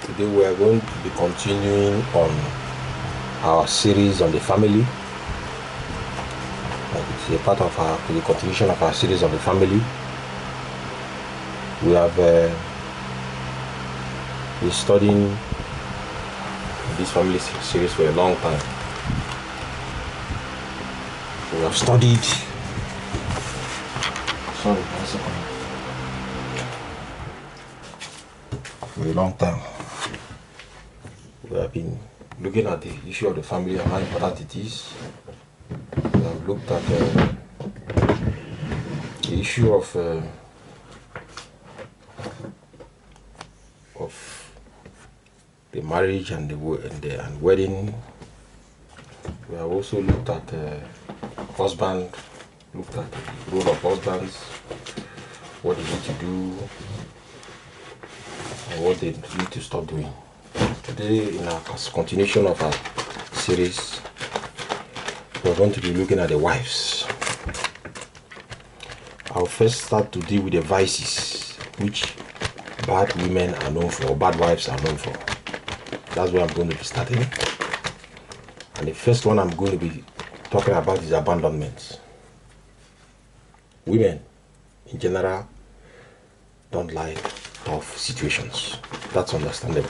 Today we are going to be continuing on our series on the family. It's a part of the continuation of our series on the family. We have been studying this family series for a long time. We have studied for a long time. We have been looking at the issue of the family and how important it is. We have looked at the issue of the marriage and the wedding. We have also looked at husband, looked at the role of husbands, what they need to do, and what they need to stop doing. Today, in our continuation of our series, we're going to be looking at the wives. I'll first start to deal with the vices which bad women are known for, or bad wives are known for. That's where I'm going to be starting. And the first one I'm going to be talking about is abandonment. Women, in general, don't like tough situations. That's understandable,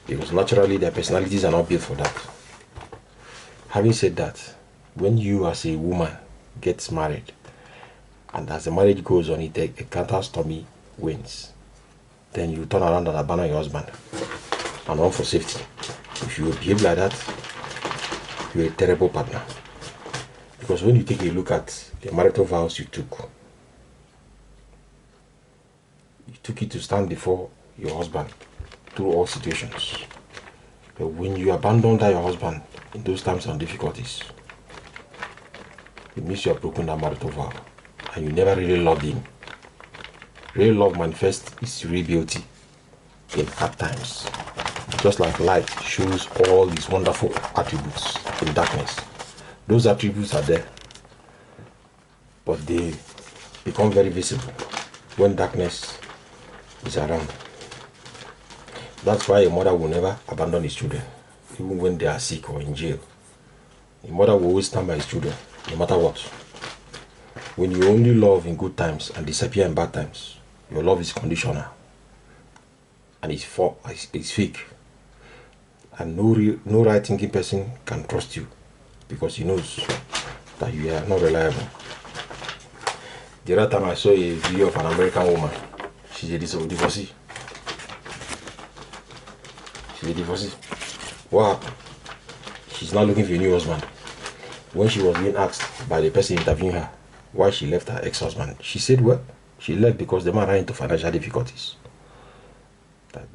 because naturally their personalities are not built for that. Having said that, when you as a woman gets married, and as the marriage goes on, it encounters stormy winds, then you turn around and abandon your husband and run for safety. If you behave like that, you're a terrible partner. Because when you take a look at the marital vows you took it to stand before your husband through all situations. But when you abandon your husband in those times and difficulties, it means you have broken that marital vow and you never really loved him. Real love manifests its real beauty in hard times. Just like light shows all these wonderful attributes in darkness. Those attributes are there, but they become very visible when darkness is around. That's why a mother will never abandon his children, even when they are sick or in jail. A mother will always stand by his children, no matter what. When you only love in good times and disappear in bad times, your love is conditional, and it's fake. And no right-thinking person can trust you, because he knows that you are not reliable. The other time I saw a video of an American woman. She's a divorcee. What happened? She's now looking for a new husband. When she was being asked by the person interviewing her why she left her ex-husband, she said, well, she left because the man ran into financial difficulties.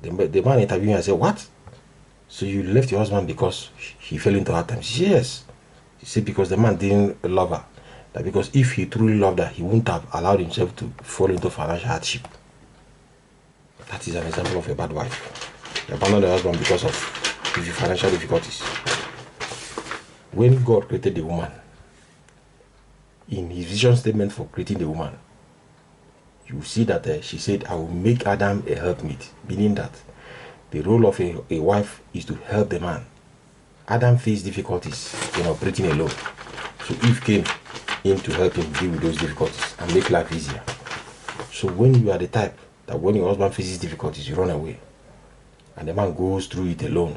The man interviewing her said, what? So you left your husband because he fell into hard times? She said, yes. She said, because the man didn't love her. That because if he truly loved her, he wouldn't have allowed himself to fall into financial hardship. That is an example of a bad wife. You abandon the husband because of financial difficulties. When God created the woman, in his vision statement for creating the woman, you see that she said, I will make Adam a helpmeet, meaning that the role of a wife is to help the man. Adam faced difficulties in operating alone, so Eve came in to help him deal with those difficulties and make life easier. So when you are the type that when your husband faces difficulties, you run away, and the man goes through it alone,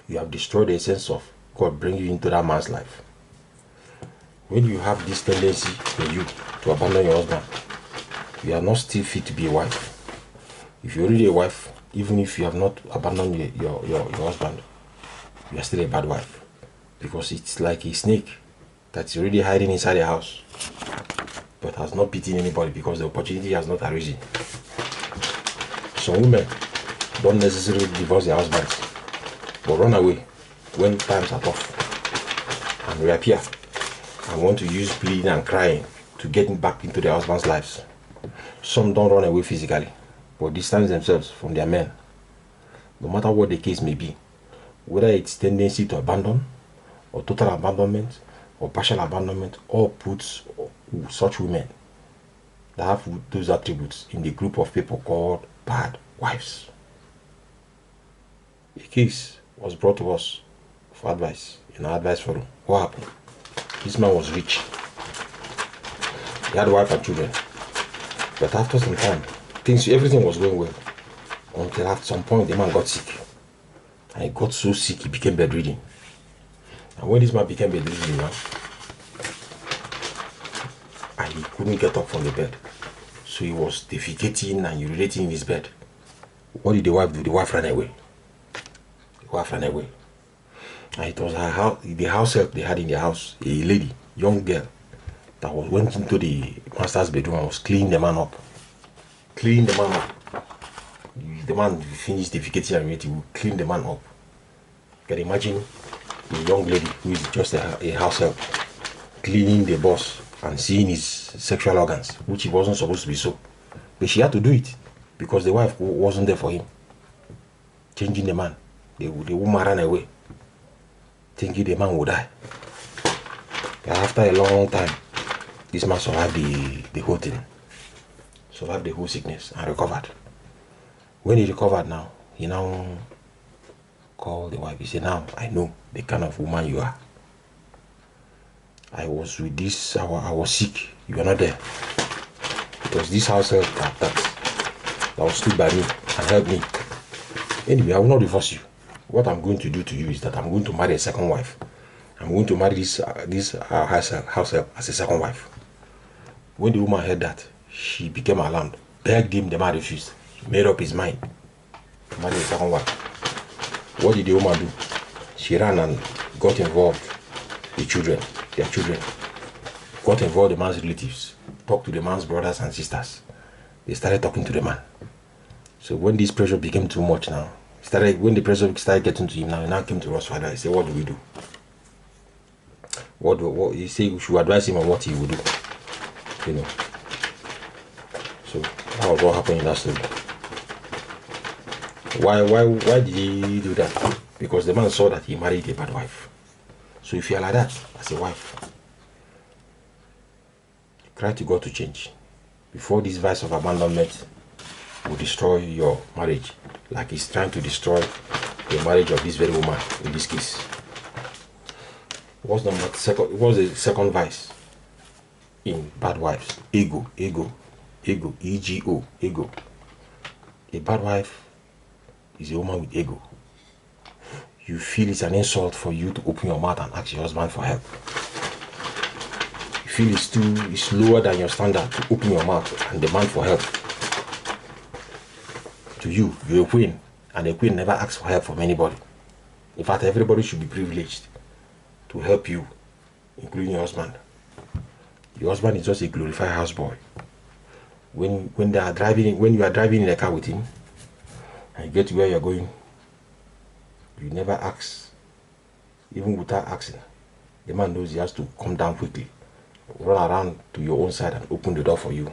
you have destroyed the essence of God bringing you into that man's life. When you have this tendency in you to abandon your husband, you are not still fit to be a wife. If you're already a wife, even if you have not abandoned your husband, you are still a bad wife, because it's like a snake that's already hiding inside the house but has not beaten anybody because the opportunity has not arisen. Some women don't necessarily divorce their husbands, but run away when times are tough and reappear and want to use pleading and crying to get back into their husbands' lives. Some don't run away physically, but distance themselves from their men. No matter what the case may be, whether it's tendency to abandon, or total abandonment, or partial abandonment, all puts such women that have those attributes in the group of people called bad wives. A case was brought to us for advice in our advice forum. What happened? This man was rich. He had a wife and children. But after some time, everything was going well. Until at some point, the man got sick. And he got so sick, he became bedridden. And when this man became bedridden now, and he couldn't get up from the bed, so he was defecating and urinating in his bed. What did the wife do? The wife ran away. The wife ran away. And it was her house, the house help they had in the house, a lady, young girl, that went into the master's bedroom and was cleaning the man up. Cleaning the man up. The man finished defecating and urinating, will clean the man up. You can imagine a young lady who is just a house help cleaning the boss and seeing his sexual organs, which he wasn't supposed to be so. But she had to do it because the wife wasn't there for him. Changing the man. The woman ran away, thinking the man would die. But after a long time, this man survived the whole thing. Survived the whole sickness and recovered. When he recovered now, he now called the wife. He said, now I know the kind of woman you are. I was with this, I was sick. You were not there. It was this house help that stood by me and helped me. Anyway, I will not divorce you. What I'm going to do to you is that I'm going to marry a second wife. I'm going to marry this house help as a second wife. When the woman heard that, she became alarmed, begged him, the man refused. He made up his mind to marry a second wife. What did the woman do? She ran and got involved, their children, got involved the man's relatives, talked to the man's brothers and sisters. They started talking to the man. So when this pressure became too much now, when the pressure started getting to him now, he now came to us for advice. He said, what do we do? What he said we should advise him on what he would do. You know. So that was what happened in that story. Why did he do that? Because the man saw that he married a bad wife. So if you are like that as a wife, cry to God to change. Before this vice of abandonment will destroy your marriage, like he's trying to destroy the marriage of this very woman in this case. What's the second vice in bad wives? Ego. Ego. A bad wife is a woman with ego. You feel it's an insult for you to open your mouth and ask your husband for help. You feel it's lower than your standard to open your mouth and demand for help. To you, you're a queen, and a queen never asks for help from anybody. In fact, everybody should be privileged to help you, including your husband. Your husband is just a glorified houseboy. When you are driving in a car with him, and you get to where you're going, you never ask, even without asking. The man knows he has to come down quickly, run around to your own side and open the door for you.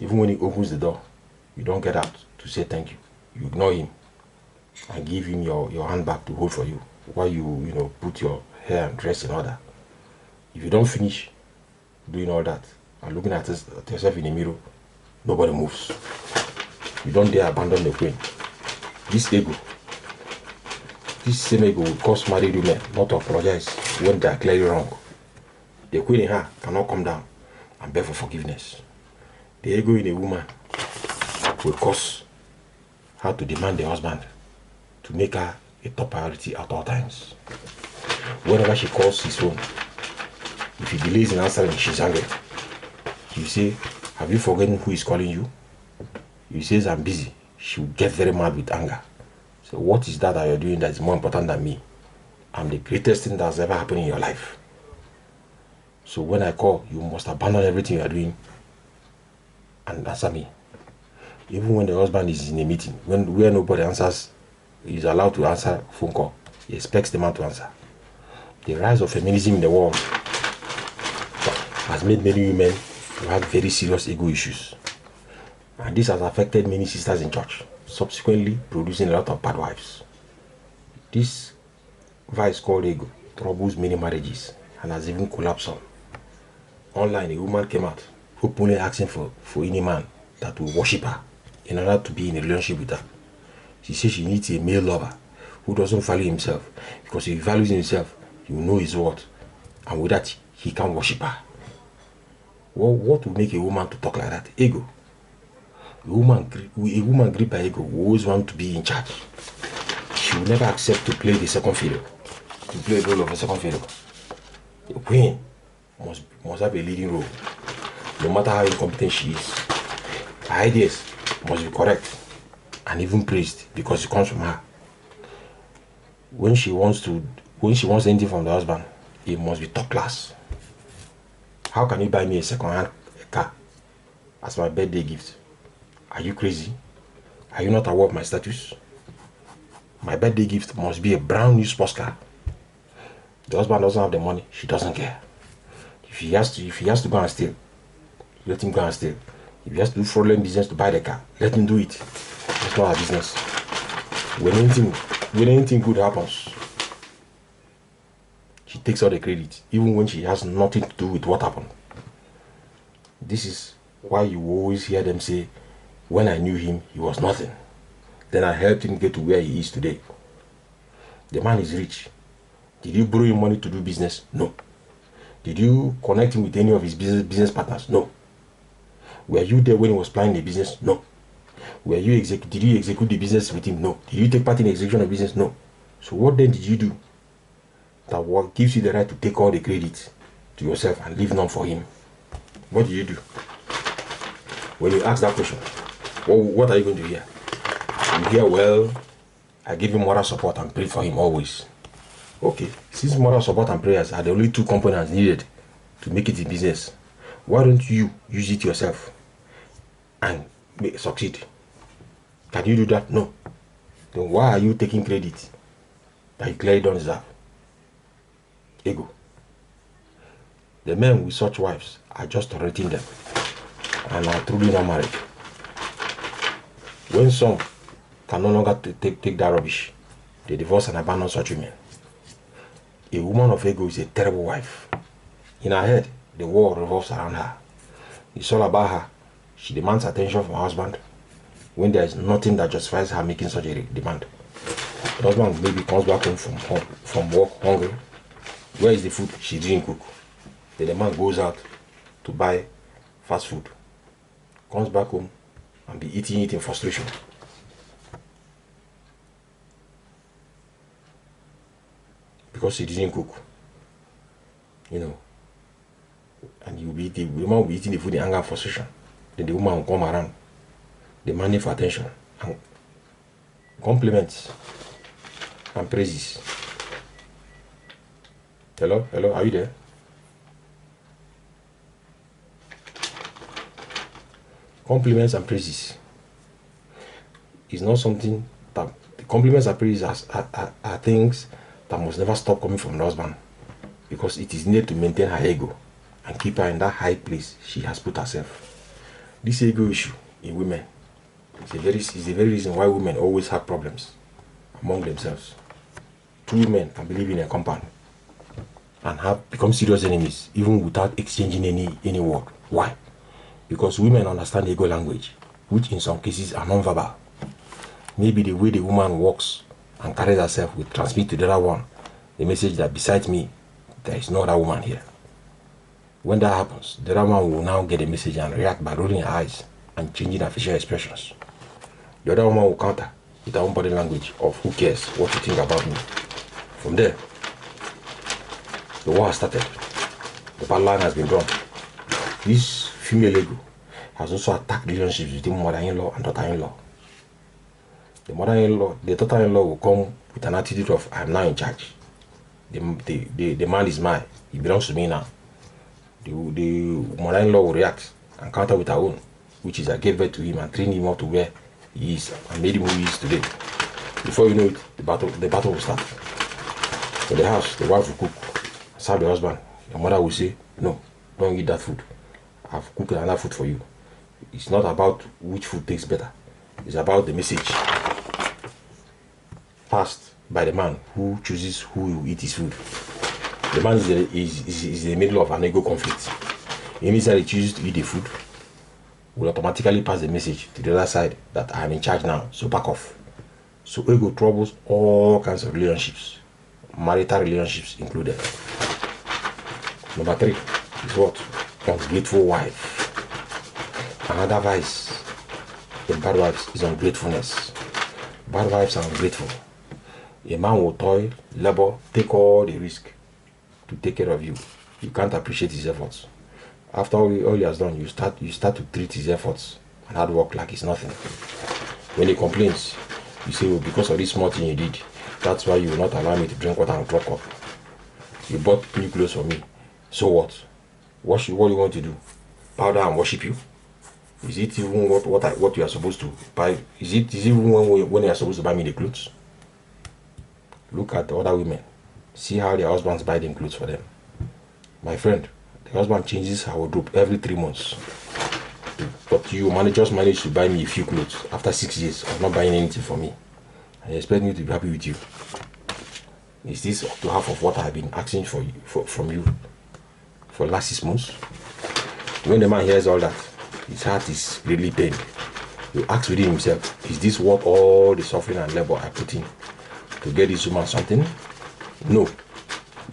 Even when he opens the door, you don't get out to say thank you. You ignore him and give him your handbag to hold for you while you put your hair and dress in order. If you don't finish doing all that and looking at yourself in the mirror, nobody moves. You don't dare abandon the queen. This same ego will cause married women not to apologize when they are clearly wrong. The queen in her cannot come down and beg for forgiveness. The ego in a woman will cause her to demand the husband to make her a top priority at all times. Whenever she calls his phone, if he delays in answering, she's angry. You say, have you forgotten who is calling you? He says, I'm busy. She will get very mad with anger. So what is that you're doing that is more important than me? I'm the greatest thing that's ever happened in your life. So when I call, you must abandon everything you're doing and answer me. Even when the husband is in a meeting, where nobody answers, he's allowed to answer phone call. He expects the man to answer. The rise of feminism in the world has made many women to have very serious ego issues. And this has affected many sisters in church, subsequently producing a lot of bad wives. This vice called ego troubles many marriages and has even collapsed some. Online, a woman came out openly asking for any man that will worship her in order to be in a relationship with her. She says she needs a male lover who doesn't value himself, because if he values himself, he will know his worth, and with that, he can worship her. Well, what will make a woman to talk like that? Ego. A woman gripped by ego will always want to be in charge. She will never accept to play the second fiddle, to play the role of a second fiddle. A queen must have a leading role, no matter how incompetent she is. Her ideas must be correct and even praised because it comes from her. When she wants anything from the husband, it must be top class. How can you buy me a second-hand car as my birthday gift? Are you crazy? Are you not aware of my status? My birthday gift must be a brand new sports car. The husband doesn't have the money, she doesn't care. If he has to go and steal, let him go and steal. If he has to do fraudulent business to buy the car, let him do it. It's not our business. When anything good happens, she takes all the credit, even when she has nothing to do with what happened. This is why you always hear them say, when I knew him, he was nothing. Then I helped him get to where he is today. The man is rich. Did you borrow him money to do business? No. Did you connect him with any of his business partners? No. Were you there when he was planning the business? No. Did you execute the business with him? No. Did you take part in the execution of business? No. So what then did you do that what gives you the right to take all the credit to yourself and leave none for him? What did you do? When you ask that question, what are you going to hear? You hear, well, I give him moral support and pray for him always. Okay, since moral support and prayers are the only two components needed to make it in business, why don't you use it yourself and succeed? Can you do that? No. Then why are you taking credit that you clearly don't deserve? Ego. The men with such wives are just tolerating them and are truly not married. When some can no longer take that rubbish, they divorce and abandon such women. A woman of ego is a terrible wife. In her head, the world revolves around her. It's all about her. She demands attention from her husband when there is nothing that justifies her making such a demand. The husband maybe comes back home from work hungry. Where is the food? She didn't cook. Then the man goes out to buy fast food. Comes back home and be eating it in frustration. Because she didn't cook. And the woman will be eating the food in anger and frustration. Then the woman will come around demanding for attention and compliments and praises. Hello, are you there? Compliments and praises is not something that the compliments and praises are things that must never stop coming from the husband, because it is needed to maintain her ego and keep her in that high place she has put herself. This ego issue in women is the very reason why women always have problems among themselves. Two women can be living in a compound and have become serious enemies even without exchanging any word. Why? Because women understand ego language, which in some cases are non-verbal. Maybe the way the woman walks and carries herself will transmit to the other one the message that besides me, there is no other woman here. When that happens, the other one will now get a message and react by rolling her eyes and changing her facial expressions. The other woman will counter with her own body language of who cares what you think about me. From there, the war has started. The battle line has been drawn. This female ego has also attacked relationships between mother-in-law and daughter-in-law. The daughter-in-law will come with an attitude of, I am now in charge. The man is mine. He belongs to me now. The mother-in-law will react and counter with her own, which is I gave birth to him and trained him up to where he is and made him who he is today. Before you know it, the battle will start. For the house, the wife will cook, serve the husband. The mother will say, no, don't eat that food. I've cooked another food for you. It's not about which food tastes better. It's about the message passed by the man who chooses who will eat his food. The man is in the middle of an ego conflict. Anytime he chooses to eat the food, will automatically pass the message to the other side that I am in charge now, so back off. So ego troubles all kinds of relationships, marital relationships included. Number 3 is what? Ungrateful wife. Another vice in bad wives is ungratefulness. Bad wives are ungrateful. A man will toil, labor, take all the risk to take care of you. You can't appreciate his efforts. After all he has done, you start to treat his efforts and hard work like it's nothing. When he complains, you say, well, because of this small thing you did, that's why you will not allow me to drink water and drop up. You bought new clothes for me. So what? What do you want to do? Bow down and worship you? Is it even what you are supposed to buy? Is it even when you are supposed to buy me the clothes? Look at the other women. See how their husbands buy them clothes for them. My friend, the husband changes her wardrobe every 3 months. But you just manage to buy me a few clothes after 6 years of not buying anything for me. I expect me to be happy with you. Is this up to half of what I've been asking from you for the last 6 months? When the man hears all that, his heart is really pained. He asks within himself, is this worth all the suffering and labor I put in to get this woman something? No,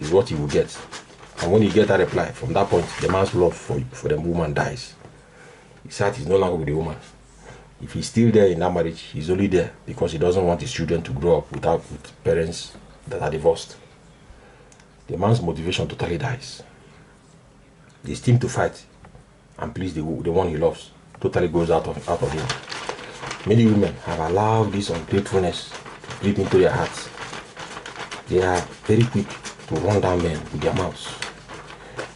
is what he will get. And when he gets that reply, from that point, the man's love for the woman dies. His heart is no longer with the woman. If he's still there in that marriage, he's only there because he doesn't want his children to grow up with parents that are divorced. The man's motivation totally dies. The instinct to fight and please the one he loves totally goes out of him. Many women have allowed this ungratefulness to creep into their hearts. They are very quick to run down men with their mouths.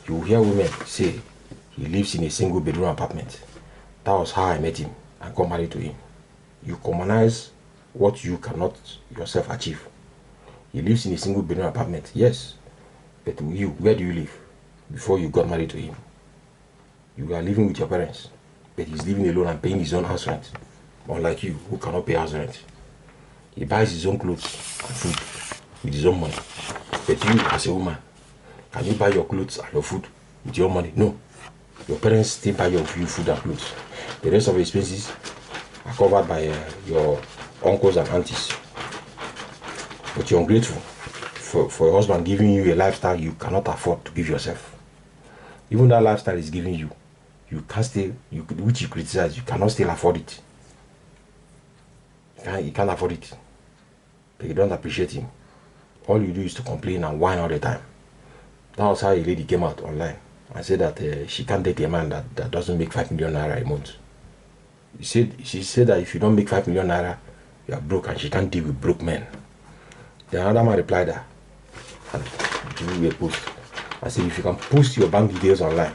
You will hear women say, he lives in a single bedroom apartment. That was how I met him and got married to him. You commonize what you cannot yourself achieve. He lives in a single bedroom apartment, yes. But you, where do you live before you got married to him? You are living with your parents, but he's living alone and paying his own house rent. Unlike you, who cannot pay house rent. He buys his own clothes and food with his own money. But you, as a woman, can you buy your clothes and your food with your own money? No. Your parents still buy you food and clothes. The rest of the expenses are covered by your uncles and aunties. But you're ungrateful for your husband giving you a lifestyle you cannot afford to give yourself. Even that lifestyle is giving you, you can't still, which you criticize, you cannot still afford it. You can't afford it. But you don't appreciate him. All you do is to complain and whine all the time. That was how a lady came out online and said that she can't date a man that doesn't make 5 million naira a month. She said that if you don't make 5 million naira, you are broke and she can't deal with broke men. Then another man replied her and drew a post. I said, if you can post your bank details online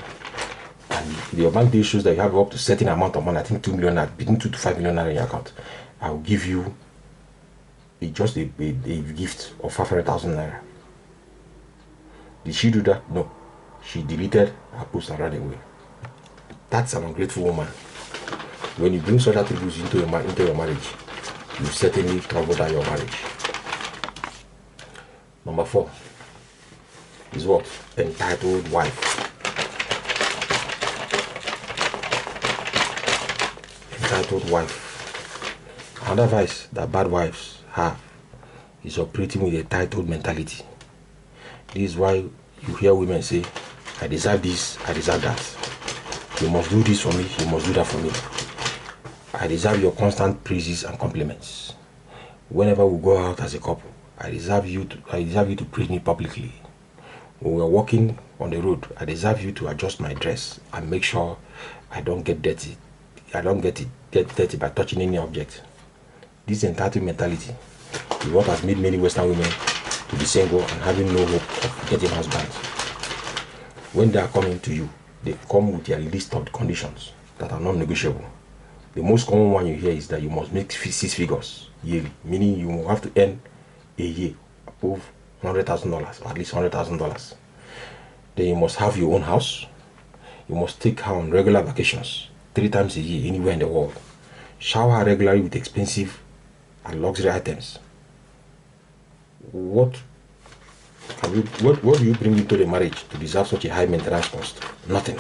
and your bank details shows that you have up to a certain amount of money, I think 2 million naira, between 2 to 5 million naira in your account, I will give you just a gift of 500,000 naira. Did she do that? No. She deleted her post and ran away. That's an ungrateful woman. When you bring such attributes into your marriage, you certainly trouble down your marriage. Number 4 is what? Entitled wife. Entitled wife. Another vice that bad wives have is operating with a titled mentality. This is why you hear women say, I deserve this, I deserve that. You must do this for me, you must do that for me. I deserve your constant praises and compliments. Whenever we go out as a couple, I deserve you to praise me publicly. When we are walking on the road, I deserve you to adjust my dress and make sure I don't get dirty. I don't get dirty by touching any object. This entitled mentality is what has made many Western women to be single and having no hope of getting husbands. When they are coming to you, they come with their list of conditions that are non-negotiable. The most common one you hear is that you must make 6 figures yearly, meaning you will have to earn a year above $100,000, at least $100,000. Then you must have your own house. You must take her on regular vacations 3 times a year anywhere in the world. Shower her regularly with expensive and luxury items. What do you bring into the marriage to deserve such a high maintenance cost? Nothing.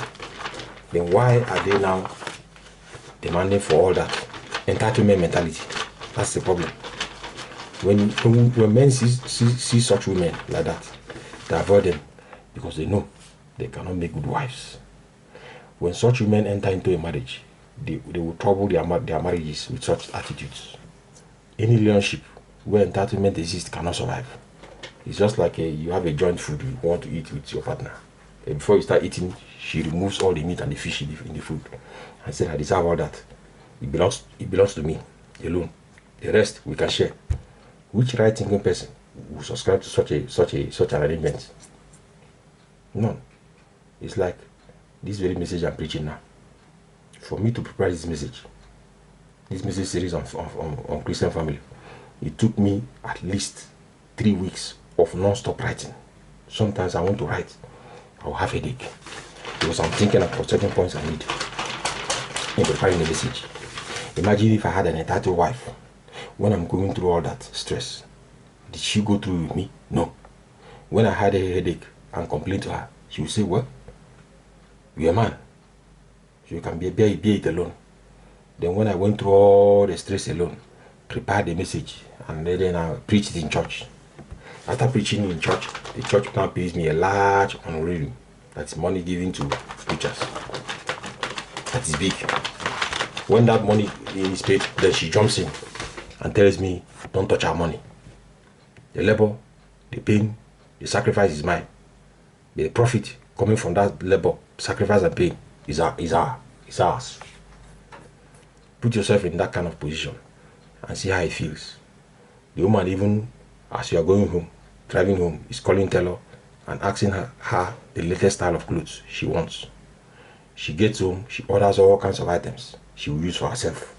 Then why are they now demanding for all that? Entitlement mentality. That's the problem. When men see such women like that, they avoid them because they know they cannot make good wives. When such women enter into a marriage, they will trouble their marriages with such attitudes. Any relationship where entitlement exists cannot survive. It's just like you have a joint food you want to eat with your partner. And before you start eating, she removes all the meat and the fish in the food and said, I deserve all that. It belongs to me alone. The rest we can share. Which right-thinking person will subscribe to such an arrangement? None. It's like this very message I'm preaching now. For me to prepare this message series on Christian family, it took me at least 3 weeks of non-stop writing. Sometimes I want to write, I'll have a headache because I'm thinking about certain points I need in preparing the message. Imagine if I had an entitled wife. When I'm going through all that stress, did she go through with me? No. When I had a headache and complained to her, she would say, well, you're a man, so you can bear it alone. Then when I went through all the stress alone, prepared the message, and then I preached it in church. After preaching in church, the church now pays me a large honorarium. That's money given to preachers. That is big. When that money is paid, then she jumps in and tells me, don't touch our money. The labor, the pain, the sacrifice is mine. The profit coming from that labor, sacrifice and pain is ours. Put yourself in that kind of position and see how it feels. The woman, even as you are going home, driving home, is calling Taylor and asking her the latest style of clothes she wants. She gets home, she orders all kinds of items she will use for herself.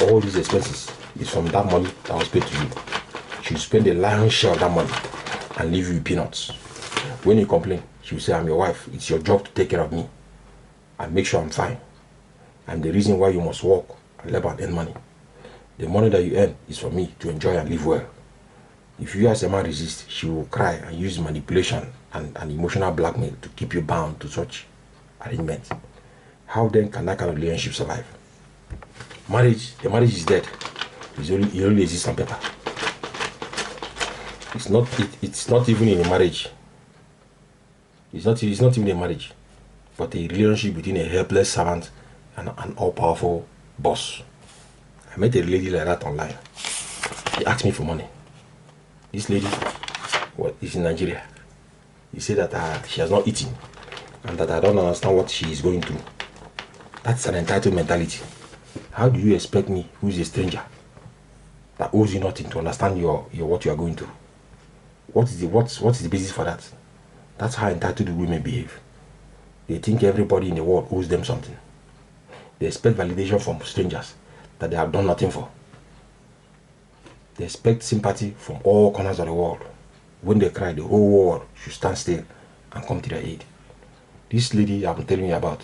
All these expenses is from that money that was paid to you. She will spend the lion's share of that money and leave you with peanuts. When you complain, she will say, I'm your wife. It's your job to take care of me and make sure I'm fine. I'm the reason why you must work and labor and earn money. The money that you earn is for me to enjoy and live well. If you as a man resist, she will cry and use manipulation and emotional blackmail to keep you bound to such arrangements. How then can that kind of relationship survive? The marriage is dead. It only exists on paper. It's not even in a marriage. It's not even a marriage, but a relationship between a helpless servant and an all-powerful boss. I met a lady like that online. She asked me for money. This lady is in Nigeria. He said that she has not eaten and that I don't understand what she is going through. That's an entitled mentality. How do you expect me, who is a stranger, that owes you nothing, to understand what you are going through? What is the basis for that? That's how entitled women behave. They think everybody in the world owes them something. They expect validation from strangers that they have done nothing for. They expect sympathy from all corners of the world. When they cry, the whole world should stand still and come to their aid. This lady I'm telling you about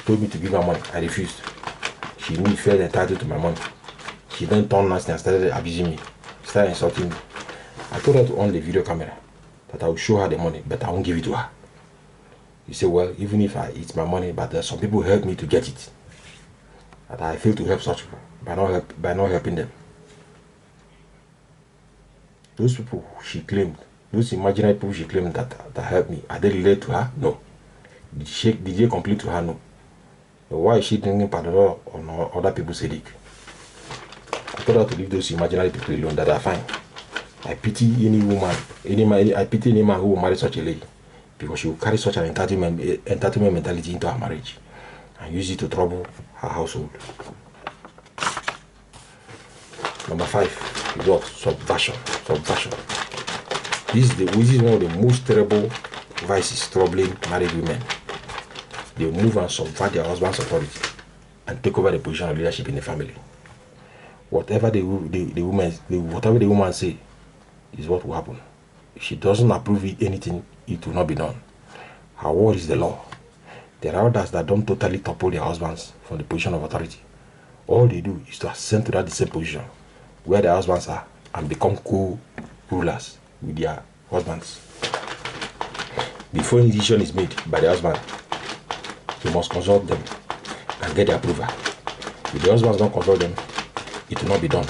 told me to give her money. I refused. She knew felt entitled to my money. She then turned nasty and started abusing me, started insulting me. I told her to on the video camera, that I will show her the money, but I won't give it to her. You say, well, even if it's my money, but some people help me to get it. That I fail to help such people by not helping them. Those people she claimed, those imaginary people she claimed that helped me, are they related to her? No. Did they complain to her? No. Why is she drinking Panadol on other people's headache? I told her to leave those imaginary people alone, that are fine. I pity any woman, I pity any man who will marry such a lady, because she will carry such an entitlement mentality into her marriage and use it to trouble her household. Number 5 is what? Subversion. This is one of the most terrible vices troubling married women. They move and subvert their husband's authority and take over the position of leadership in the family. Whatever the woman say is what will happen. If she doesn't approve anything, it will not be done. Her word is the law. There are others that don't totally topple their husbands from the position of authority. All they do is to ascend to that same position where their husbands are and become co-rulers with their husbands. Before any decision is made by the husband, he must consult them and get their approval. If the husbands don't consult them, it will not be done.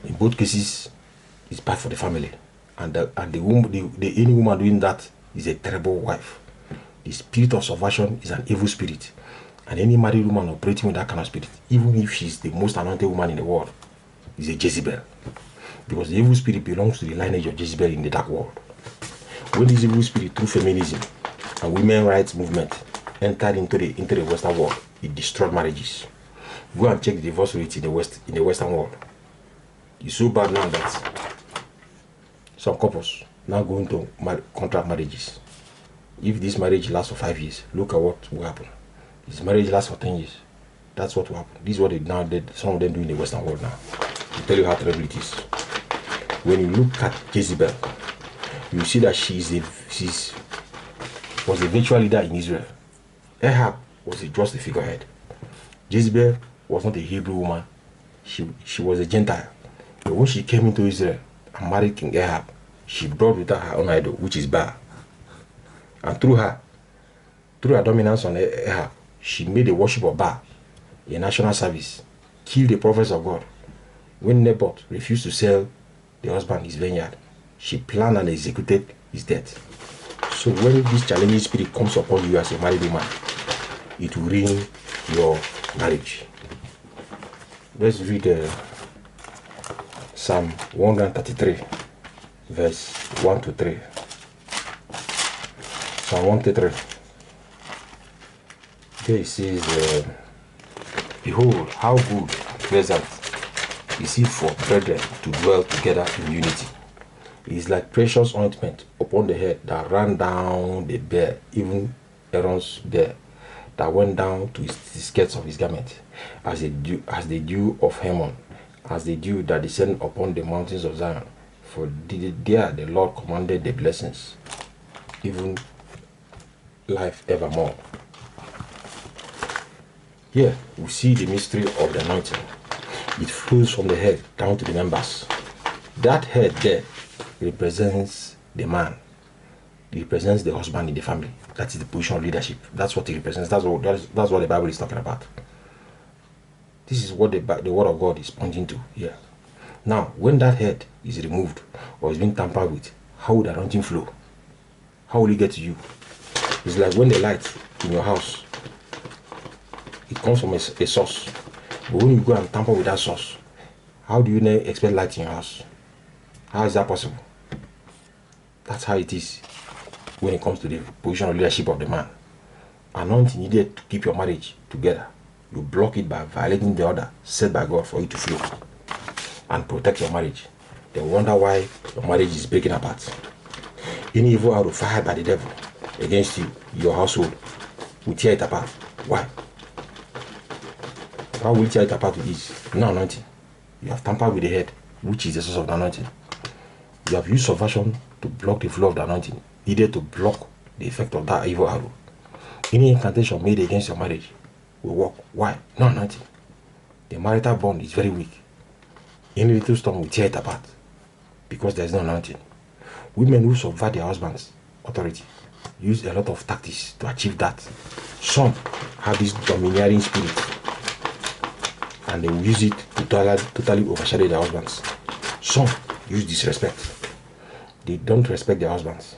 In both cases, it's bad for the family. And the woman, any woman doing that is a terrible wife. The spirit of subversion is an evil spirit. And any married woman operating with that kind of spirit, even if she's the most anointed woman in the world, is a Jezebel. Because the evil spirit belongs to the lineage of Jezebel in the dark world. When this evil spirit, through feminism and women's rights movement, entered into the Western world, it destroyed marriages. Go and check the divorce rate in the Western world. It's so bad now that some couples now go into contract marriages. If this marriage lasts for 5 years, look at what will happen. This marriage lasts for 10 years. That's what will happen. This is what some of them do in the Western world now. To tell you how terrible it is. When you look at Jezebel, you see that she was a virtual leader in Israel. Ahab was just a figurehead. Jezebel was not a Hebrew woman. She was a Gentile. But when she came into Israel and married King Ahab, she brought with her own idol, which is Baal. And through her dominance on Ahab, she made the worship of Baal a national service, killed the prophets of God. When Naboth refused to sell the husband his vineyard, she planned and executed his death. So when this challenging spirit comes upon you as a married woman, it will ruin your marriage. Let's read Psalm 133, verse 1 to 3. Psalm 133. There it says, Behold, how good and pleasant is it for brethren to dwell together in unity. It is like precious ointment upon the head that ran down the bear, even Aaron's bear, that went down to the skirts of his garment, as the dew of Hermon, as the dew that descended upon the mountains of Zion. For there the Lord commanded the blessings, even life evermore. Here we see the mystery of the anointing. It flows from the head down to the members. That head there represents the man. It represents the husband in the family. That is the position of leadership. That's what it represents. That's what the Bible is talking about. This is what the word of God is pointing to here. Now, when that head is removed or is being tampered with, how will the anointing flow? How will it get to you? It's like when the light in your house, it comes from a source. But when you go and tamper with that source, how do you expect light in your house? How is that possible? That's how it is when it comes to the position of leadership of the man. Anointing needed to keep your marriage together. You block it by violating the order set by God for you to flow and protect your marriage. Then wonder why your marriage is breaking apart. Any evil arrow fired by the devil against you, your household, will tear it apart. Why? Why will it tear it apart with this? No anointing. You have tampered with the head, which is the source of the anointing. You have used subversion to block the flow of the anointing, needed to block the effect of that evil arrow. Any incantation made against your marriage will work. Why? No anointing. The marital bond is very weak. Any little storm will tear it apart because there is no anointing. Women who subvert their husband's authority use a lot of tactics to achieve that. Some have this domineering spirit and they will use it to totally overshadow their husbands. Some use disrespect. They don't respect their husbands.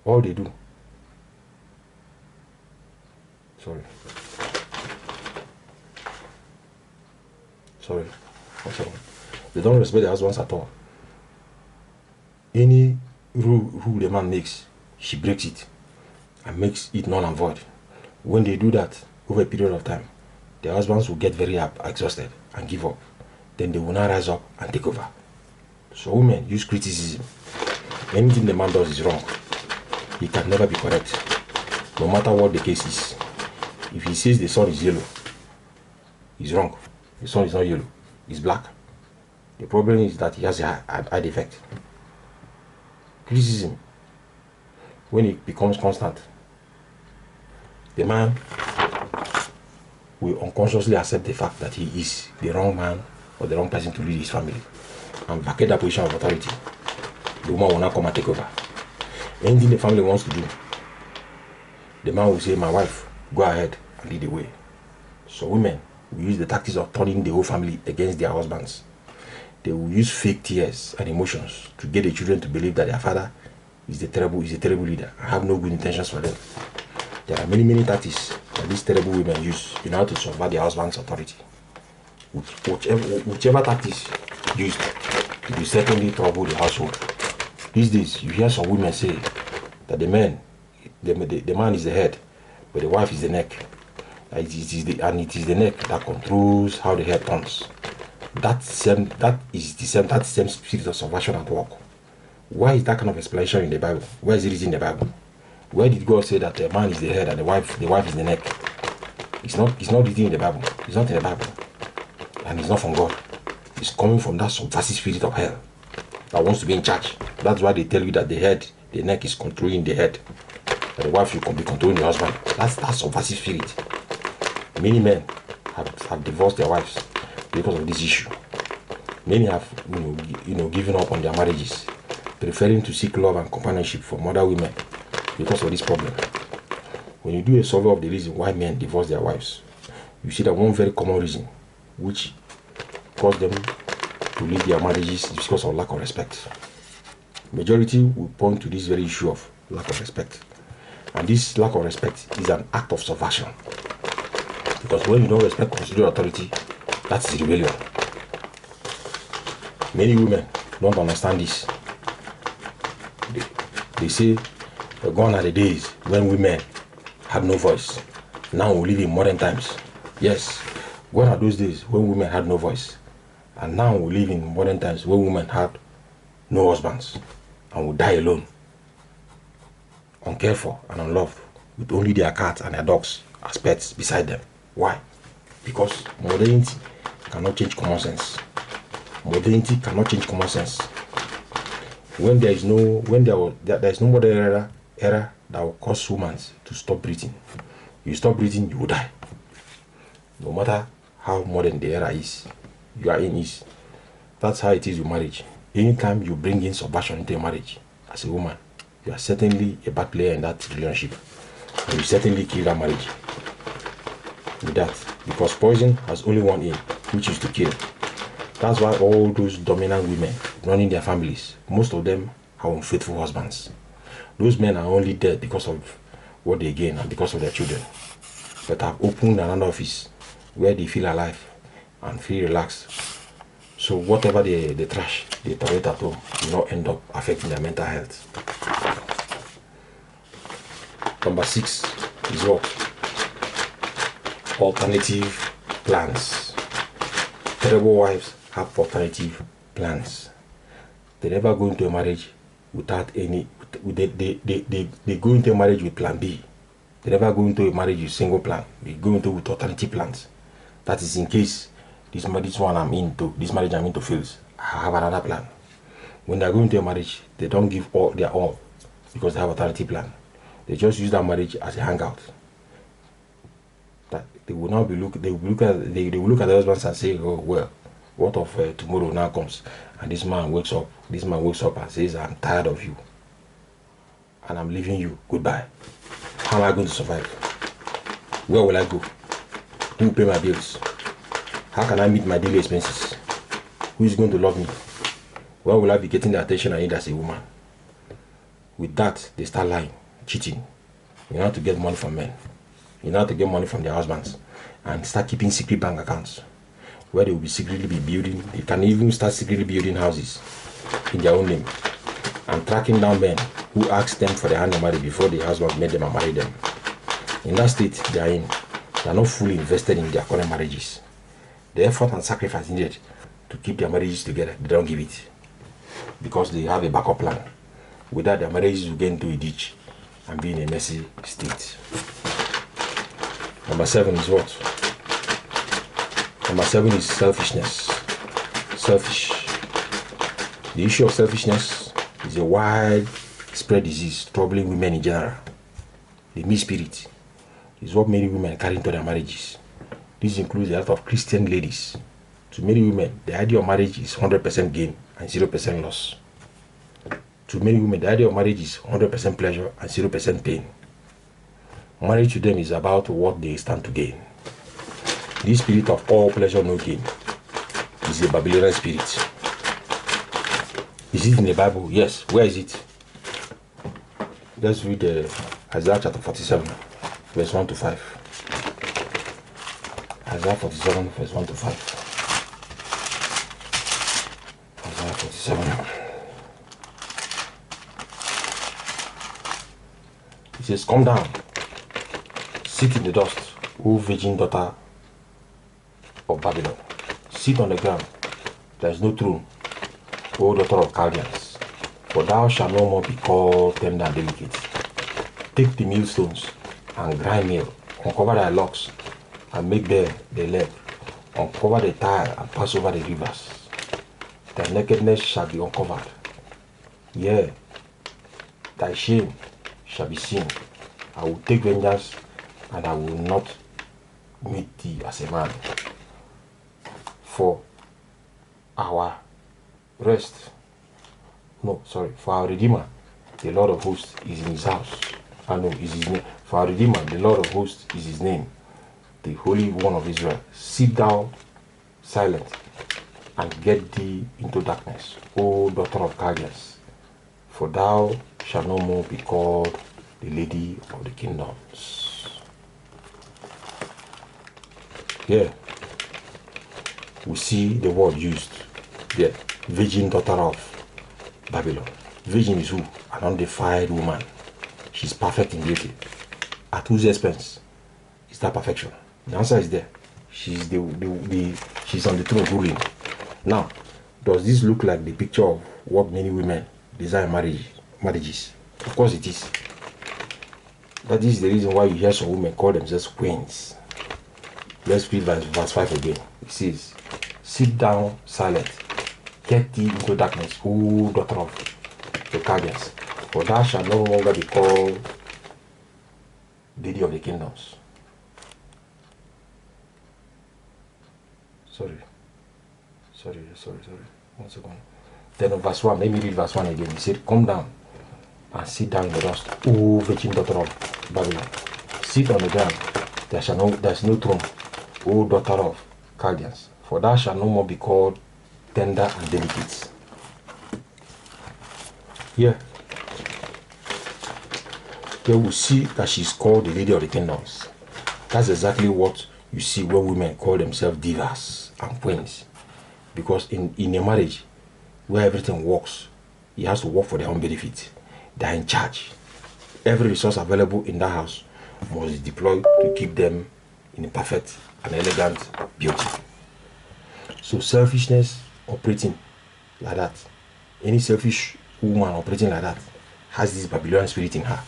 All they do. Sorry. They don't respect their husbands at all. Any rule the man makes, she breaks it and makes it null and void. When they do that over a period of time, their husbands will get very exhausted and give up. Then they will now rise up and take over. So women use criticism. Anything the man does is wrong. He can never be correct, no matter what the case is. If he says the sun is yellow, he's wrong. The sun is not yellow, it's black. The problem is that he has an eye defect. Criticism, when it becomes constant, the man will unconsciously accept the fact that he is the wrong man or the wrong person to lead his family and vacate that position of authority. The woman will not come and take over. Anything the family wants to do, the man will say, my wife, go ahead and lead the way. So women will use the tactics of turning the whole family against their husbands. They will use fake tears and emotions to get the children to believe that their father is a terrible leader and have no good intentions for them. There are many tactics that these terrible women use in order to subvert their husband's authority. Whichever tactics used, it will certainly trouble the household. These days, you hear some women say that the man is the head, but the wife is the neck. It is the neck that controls how the head turns. That is the same spirit of subversion at work. Why is that kind of explanation in the Bible? Where is it written in the Bible? Where did God say that the man is the head and the wife is the neck? It's not written in the Bible. It's not in the Bible. And it's not from God. It's coming from that subversive spirit of hell that wants to be in charge. That's why they tell you that the neck is controlling the head. And the wife should be controlling the husband. That's that subversive spirit. Many men have divorced their wives because of this issue. Many have given up on their marriages, preferring to seek love and companionship from other women because of this problem. When you do a survey of the reason why men divorce their wives, you see that one very common reason which caused them to leave their marriages is because of lack of respect. Majority will point to this very issue of lack of respect. And this lack of respect is an act of subversion. Because when you don't respect constitutional authority, that is rebellion. Many women don't understand this. They say, gone are the days when women had no voice. Now we live in modern times. Yes, gone are those days when women had no voice. And now we live in modern times when women had no husbands and will die alone, uncared for and unloved, with only their cats and their dogs as pets beside them. Why? Because modernity cannot change common sense. Modernity cannot change common sense. When there is no modern era that will cause humans to stop breathing. You stop breathing, you will die. No matter how modern the era is, you are in is. That's how it is with marriage. Anytime you bring in subversion into a marriage, as a woman, you are certainly a bad player in that relationship. And you certainly kill that marriage with that. Because poison has only one aim, which is to kill. That's why all those dominant women running their families, most of them are unfaithful husbands. Those men are only dead because of what they gain and because of their children. But have opened another office where they feel alive and feel relaxed. So whatever they trash, they tolerate at home, will not end up affecting their mental health. Number 6 is what? Alternative plans. Terrible wives have alternative plans. They never go into a marriage without any. They go into a marriage with plan B. They never go into a marriage with single plan. They go into with alternative plans. That is in case this marriage I'm into fails, I have another plan. When they go into a marriage, they don't give all their all because they have alternative plan. They just use that marriage as a hangout. That they will not be they will look at the husbands and say, oh well, what of tomorrow now comes, and this man wakes up and says, I'm tired of you and I'm leaving you, goodbye. How am I going to survive? Where will I go? Who will pay my bills? How can I meet my daily expenses? Who is going to love me? Where will I be getting the attention I need as a woman? With that, they start lying, cheating. You know how to get money from men. You know how to get money from their husbands. And start keeping secret bank accounts where they will be secretly building. They can even start secretly building houses in their own name and tracking down men who ask them for their hand in marriage before the husband made them and married them. In that state they are in, they are not fully invested in their current marriages. The effort and sacrifice needed to keep their marriages together, they don't give it because they have a backup plan. Without, their marriages will get into a ditch and be in a messy state. Number 7 is what? Number 7 is selfishness. Selfish. The issue of selfishness is a widespread disease troubling women in general. The mean spirit is what many women carry into their marriages. This includes a lot of Christian ladies. To many women, the idea of marriage is 100% gain and 0% loss. To many women, the idea of marriage is 100% pleasure and 0% pain. Marriage to them is about what they stand to gain. This spirit of all pleasure, no gain is a Babylonian spirit. Is it in the Bible? Yes. Where is it? Let's read Isaiah chapter 47, verse 1 to 5. Isaiah 47, verse 1 to 5. Isaiah 47. It says, come down, sit in the dust, O virgin daughter of Babylon. Sit on the ground, there is no throne, O daughter of Chaldeans. For thou shalt no more be called tender and delicate. Take the millstones and grind meal, uncover thy locks, and make bare the leg, uncover the thigh, and pass over the rivers. Thy nakedness shall be uncovered. Yea, thy shame shall be seen. I will take vengeance, and I will not meet thee as a man. For our rest, for our Redeemer, the Lord of hosts, is in his house. Is his name. For our Redeemer, the Lord of hosts, is his name, the Holy One of Israel. Sit thou silent, and get thee into darkness, O daughter of Chaldeans, for thou shalt no more be called the Lady of the Kingdoms. Here we see the word used there, virgin daughter of Babylon. Virgin is who? An undefiled woman. She's perfect in beauty. At whose expense is that perfection? The answer is there. She's she's on the throne ruling. Now, does this look like the picture of what many women desire marriages? Of course it is. That is the reason why you hear some women call themselves queens. Let's read verse 5 again. It says, sit down silent, get thee into darkness, O daughter of the Chaldeans, for thou shalt no longer be called Lady of the Kingdoms. Sorry. 1 second. Then in verse 1, let me read verse 1 again. He said, come down and sit down in the dust, O virgin daughter of Babylon. Sit on the ground, there is no throne, O daughter of Chaldeans, for thou shalt no more be called tender and delicate. Here we see that she's called the Lady of the Kingdoms. That's exactly what you see when women call themselves divas and queens. Because in a marriage where everything works, it has to work for their own benefit. They are in charge. Every resource available in that house must be deployed to keep them in perfect and elegant beauty. So selfishness operating like that, any selfish woman operating like that has this Babylonian spirit in her.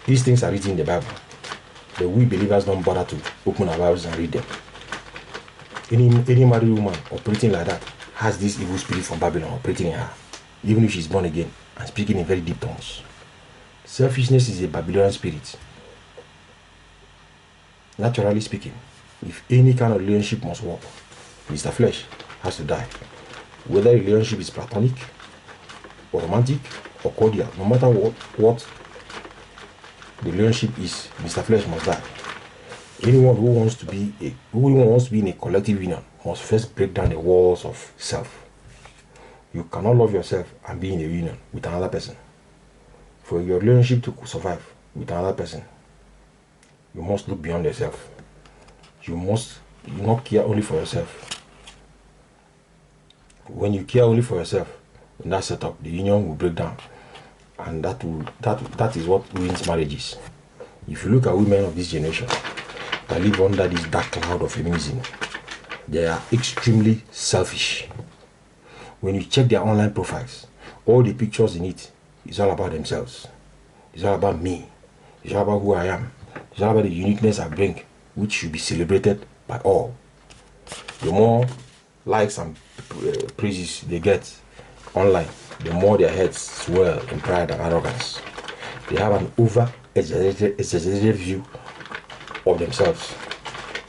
These things are written in the Bible, but we believers don't bother to open our Bibles and read them. Any married woman operating like that has this evil spirit from Babylon operating in her, even if she's born again and speaking in very deep tones. Selfishness is a Babylonian spirit. Naturally speaking, if any kind of relationship must work, Mr. Flesh has to die. Whether the relationship is platonic or romantic or cordial, no matter what the relationship is, Mr. Flesh must die. Anyone who wants to be in a collective union must first break down the walls of self. You cannot love yourself and be in a union with another person. For your relationship to survive with another person, you must look beyond yourself. You must not care only for yourself. When you care only for yourself, in that setup, the union will break down, and that is what ruins marriages. If you look at women of this generation that live under this dark cloud of feminism, they are extremely selfish. When you check their online profiles, all the pictures in it is all about themselves. It's all about me. It's all about who I am. It's all about the uniqueness I bring, which should be celebrated by all. The more likes and praises they get online, the more their heads swell in pride and arrogance. They have an over-exaggerated view of themselves.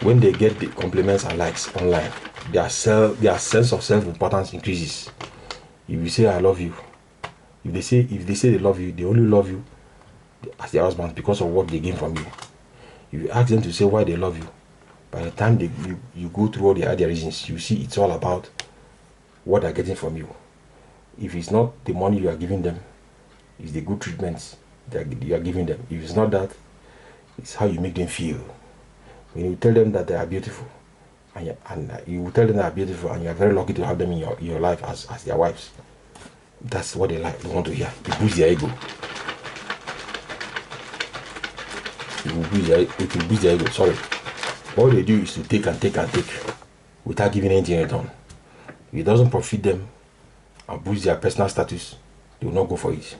When they get the compliments and likes online, their sense of self-importance increases. If you say I love you, if they say they love you, they only love you as their husband because of what they gain from you. If you ask them to say why they love you, By the time you go through all the other reasons, you see it's all about what they're getting from you. If it's not the money you are giving them, it's the good treatments that you are giving them. If it's not that, it's how you make them feel. When you tell them that they are beautiful, and you tell them they are beautiful, and you are very lucky to have them in your life as their wives, that's what they want to hear. It boosts their ego. It will boost their ego. Sorry. All they do is to take and take and take without giving anything in return. If it doesn't profit them and boost their personal status, they will not go for it.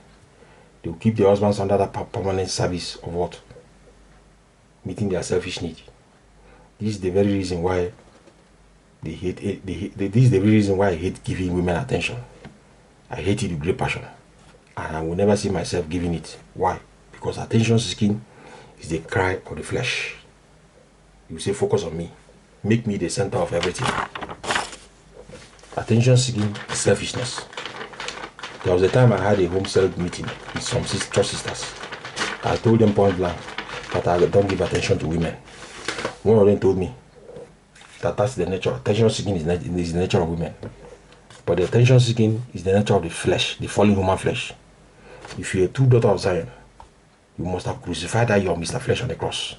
They will keep their husbands under that permanent service of what? Meeting their selfish need. This is the very reason why this is the reason why I hate giving women attention. I hate it with great passion. And I will never see myself giving it. Why? Because attention seeking is the cry of the flesh. You say, focus on me. Make me the center of everything. Attention seeking is selfishness. There was a time I had a home cell meeting with some church sisters. I told them point blank that I don't give attention to women. One of them told me that that's the nature. Attention seeking is the nature of women. But the attention seeking is the nature of the flesh, the fallen human flesh. If you're a true daughter of Zion, you must have crucified that your Mr. Flesh on the cross.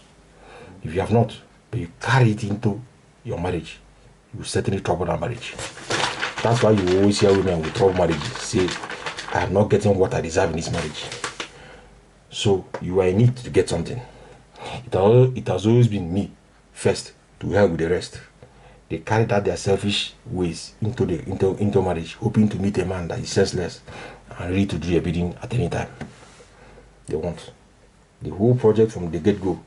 If you have not, but you carry it into your marriage, you will certainly trouble that marriage. That's why you always hear women with trouble marriages say, I am not getting what I deserve in this marriage. So you are in need to get something. It has always been me first to help with the rest. They carried out their selfish ways into marriage, hoping to meet a man that is senseless and ready to do a bidding at any time. They want. The whole project from the get-go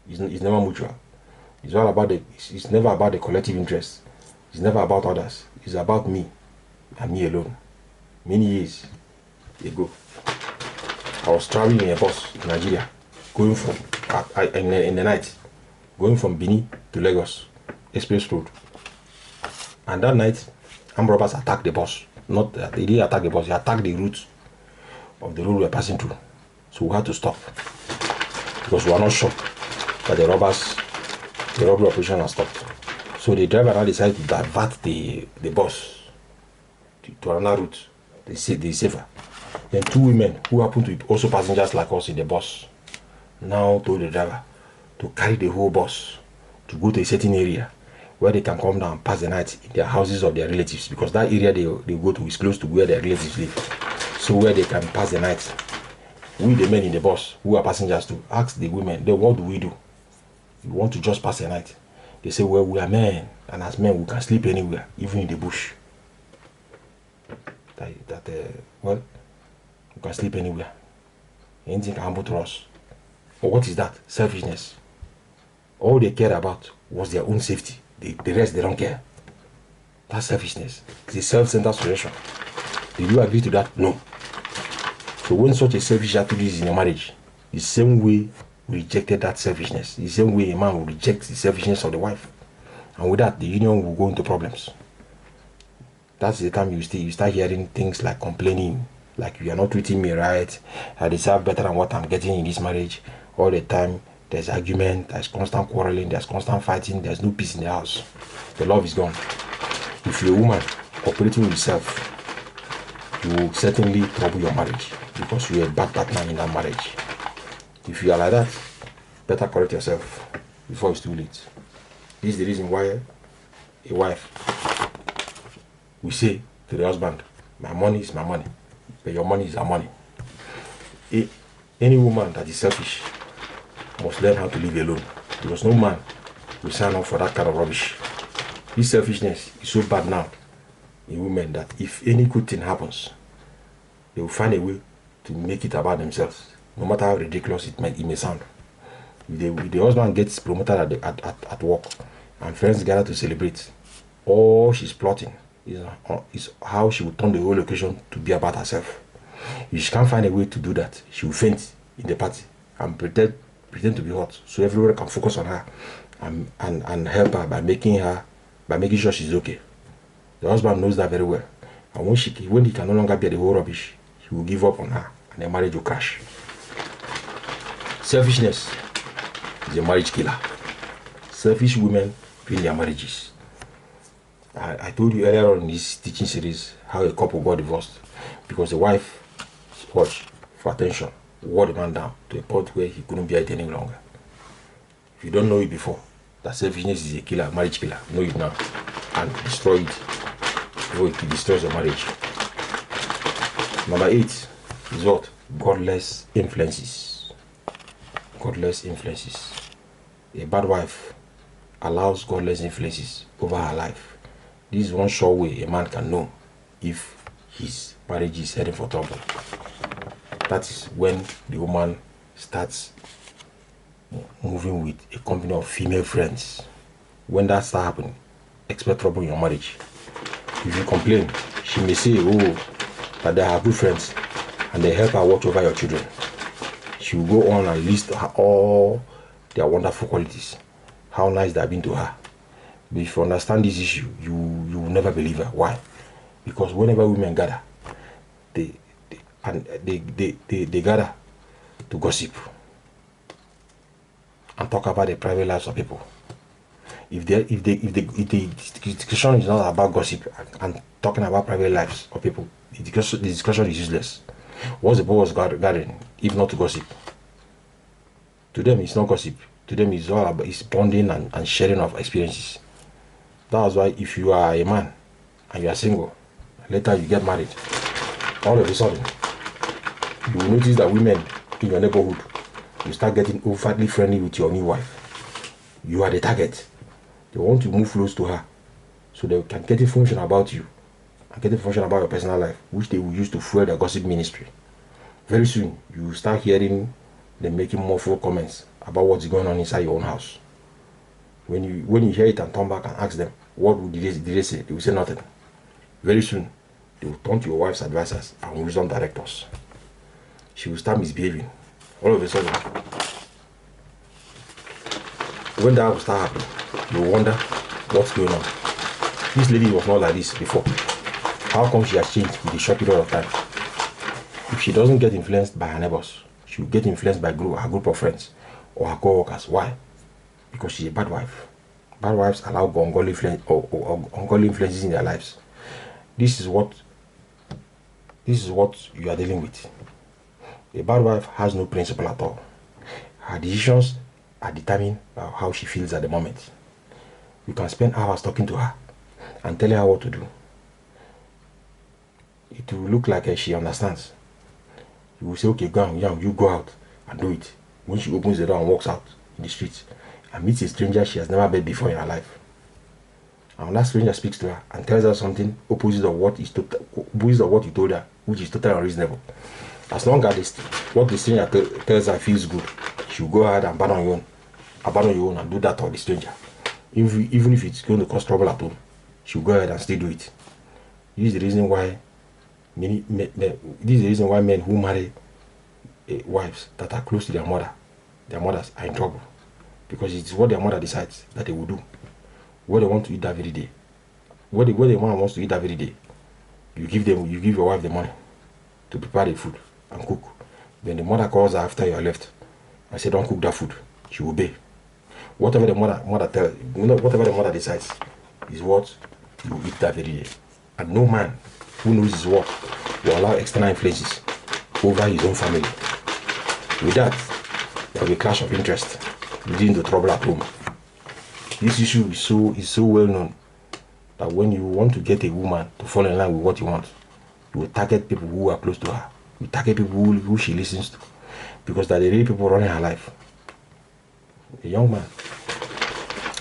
is never mutual. It's all about it's never about the collective interest. It's never about others. It's about me and me alone. Many years ago, I was traveling in a bus in Nigeria, going from in the night, going from Benin to Lagos, express road. And that night, armed robbers attacked the bus. They didn't attack the bus. They attacked the route of the road we were passing through. So we had to stop because we were not sure that the robbery operation has stopped. So the driver now decided to divert the bus to another route. They said they're safer. Then two women who happened to be also passengers like us in the bus now told the driver to carry the whole bus to go to a certain area where they can come down and pass the night in their houses of their relatives, because that area they go to is close to where their relatives live. So where they can pass the night. We, the men in the bus who are passengers too, ask the women, then what do? We want to just pass the night. They say, well, we are men, and as men we can sleep anywhere, even in the bush. Well, we can sleep anywhere. Anything can happen to us. But what is that? Selfishness. All they care about was their own safety. The rest, they don't care. That's selfishness. It's a self-centered solution. Did you agree to that? No. So when such a selfish attitude is in a marriage, the same way we rejected that selfishness, the same way a man will reject the selfishness of the wife. And with that, the union will go into problems. That's the time you start hearing things like complaining, like you are not treating me right, I deserve better than what I'm getting in this marriage. All the time, there's argument, there's constant quarreling, there's constant fighting, there's no peace in the house. The love is gone. If you're a woman cooperating with yourself, you will certainly trouble your marriage because you're a bad partner in that marriage. If you are like that, better correct yourself before it's too late. This is the reason why a wife will say to the husband, my money is my money, but your money is our money. Any woman that is selfish must learn how to live alone, because no man will sign up for that kind of rubbish. This selfishness is so bad now in women that if any good thing happens, they will find a way to make it about themselves, no matter how ridiculous it may sound. If the husband gets promoted at work and friends gather to celebrate, all she's plotting is how she will turn the whole occasion to be about herself. If she can't find a way to do that, she will faint in the party and pretend to be hot, so everyone can focus on her and help her by making sure she's okay. The husband knows that very well, and when he can no longer bear the whole rubbish, he will give up on her and the marriage will crash. Selfishness is a marriage killer. selfish women in their marriages. I told you earlier on in this teaching series how a couple got divorced because the wife watched for attention, wore the man down to a point where he couldn't bear it any longer. If you don't know it before, that selfishness is a killer, marriage killer, know it now and destroy it before it destroys your marriage. Number 8 is what? Godless influences. Godless influences. A bad wife allows godless influences over her life. This is one sure way a man can know if his marriage is heading for trouble. That is when the woman starts moving with a company of female friends. When that starts happening, expect trouble in your marriage. If you complain, she may say, oh, that they are good friends and they help her watch over your children. She will go on and list all their wonderful qualities, how nice they have been to her. But if you understand this issue, you will never believe her. Why? Because whenever women gather, they gather to gossip and talk about the private lives of people. If the discussion is not about gossip and talking about private lives of people, the discussion is useless. What's the purpose of gathering if not to gossip? To them, it's not gossip. To them, it's all about bonding and sharing of experiences. That's why if you are a man and you are single, later you get married, all of a sudden, you will notice that women in your neighborhood will start getting overtly friendly with your new wife. You are the target. They want to move close to her so they can get information about you and get information about your personal life, which they will use to fuel their gossip ministry. Very soon, you will start hearing them making more full comments about what's going on inside your own house. When you hear it and turn back and ask them, what did they say? They will say nothing. Very soon, they will turn to your wife's advisors and wisdom directors. She will start misbehaving. All of a sudden, when that will start happening, you will wonder what's going on. This lady was not like this before. How come she has changed in a short period of time? If she doesn't get influenced by her neighbors, she will get influenced by her group of friends or her co-workers. Why? Because she's a bad wife. Bad wives allow ungodly influences in their lives. This is what you are dealing with. A bad wife has no principle at all. Her decisions are determined by how she feels at the moment. You can spend hours talking to her and telling her what to do. It will look like she understands. You will say, okay, go on, you go out and do it. When she opens the door and walks out in the streets and meets a stranger she has never met before in her life, and when that stranger speaks to her and tells her something opposite of what you told her, which is totally unreasonable, as long as what the stranger tells her feels good, she will go ahead and abandon your own and do that of the stranger. Even if it's going to cause trouble at home, she will go ahead and still do it. This is the reason why men who marry wives that are close to their mothers are in trouble, because it's what their mother decides that they will do. What they want to eat that very day, what the man wants to eat that very day, you give your wife the money to prepare the food and cook. Then the mother calls her after you are left and say, don't cook that food. She will obey. Whatever the mother decides is what you eat that very day. And no man who knows his worth will allow external influences over his own family. With that, there will be a clash of interest, leading to trouble at home. This issue is so well known that when you want to get a woman to fall in line with what you want, you will target people who are close to her. You target people who she listens to, because they're the real people running her life. A young man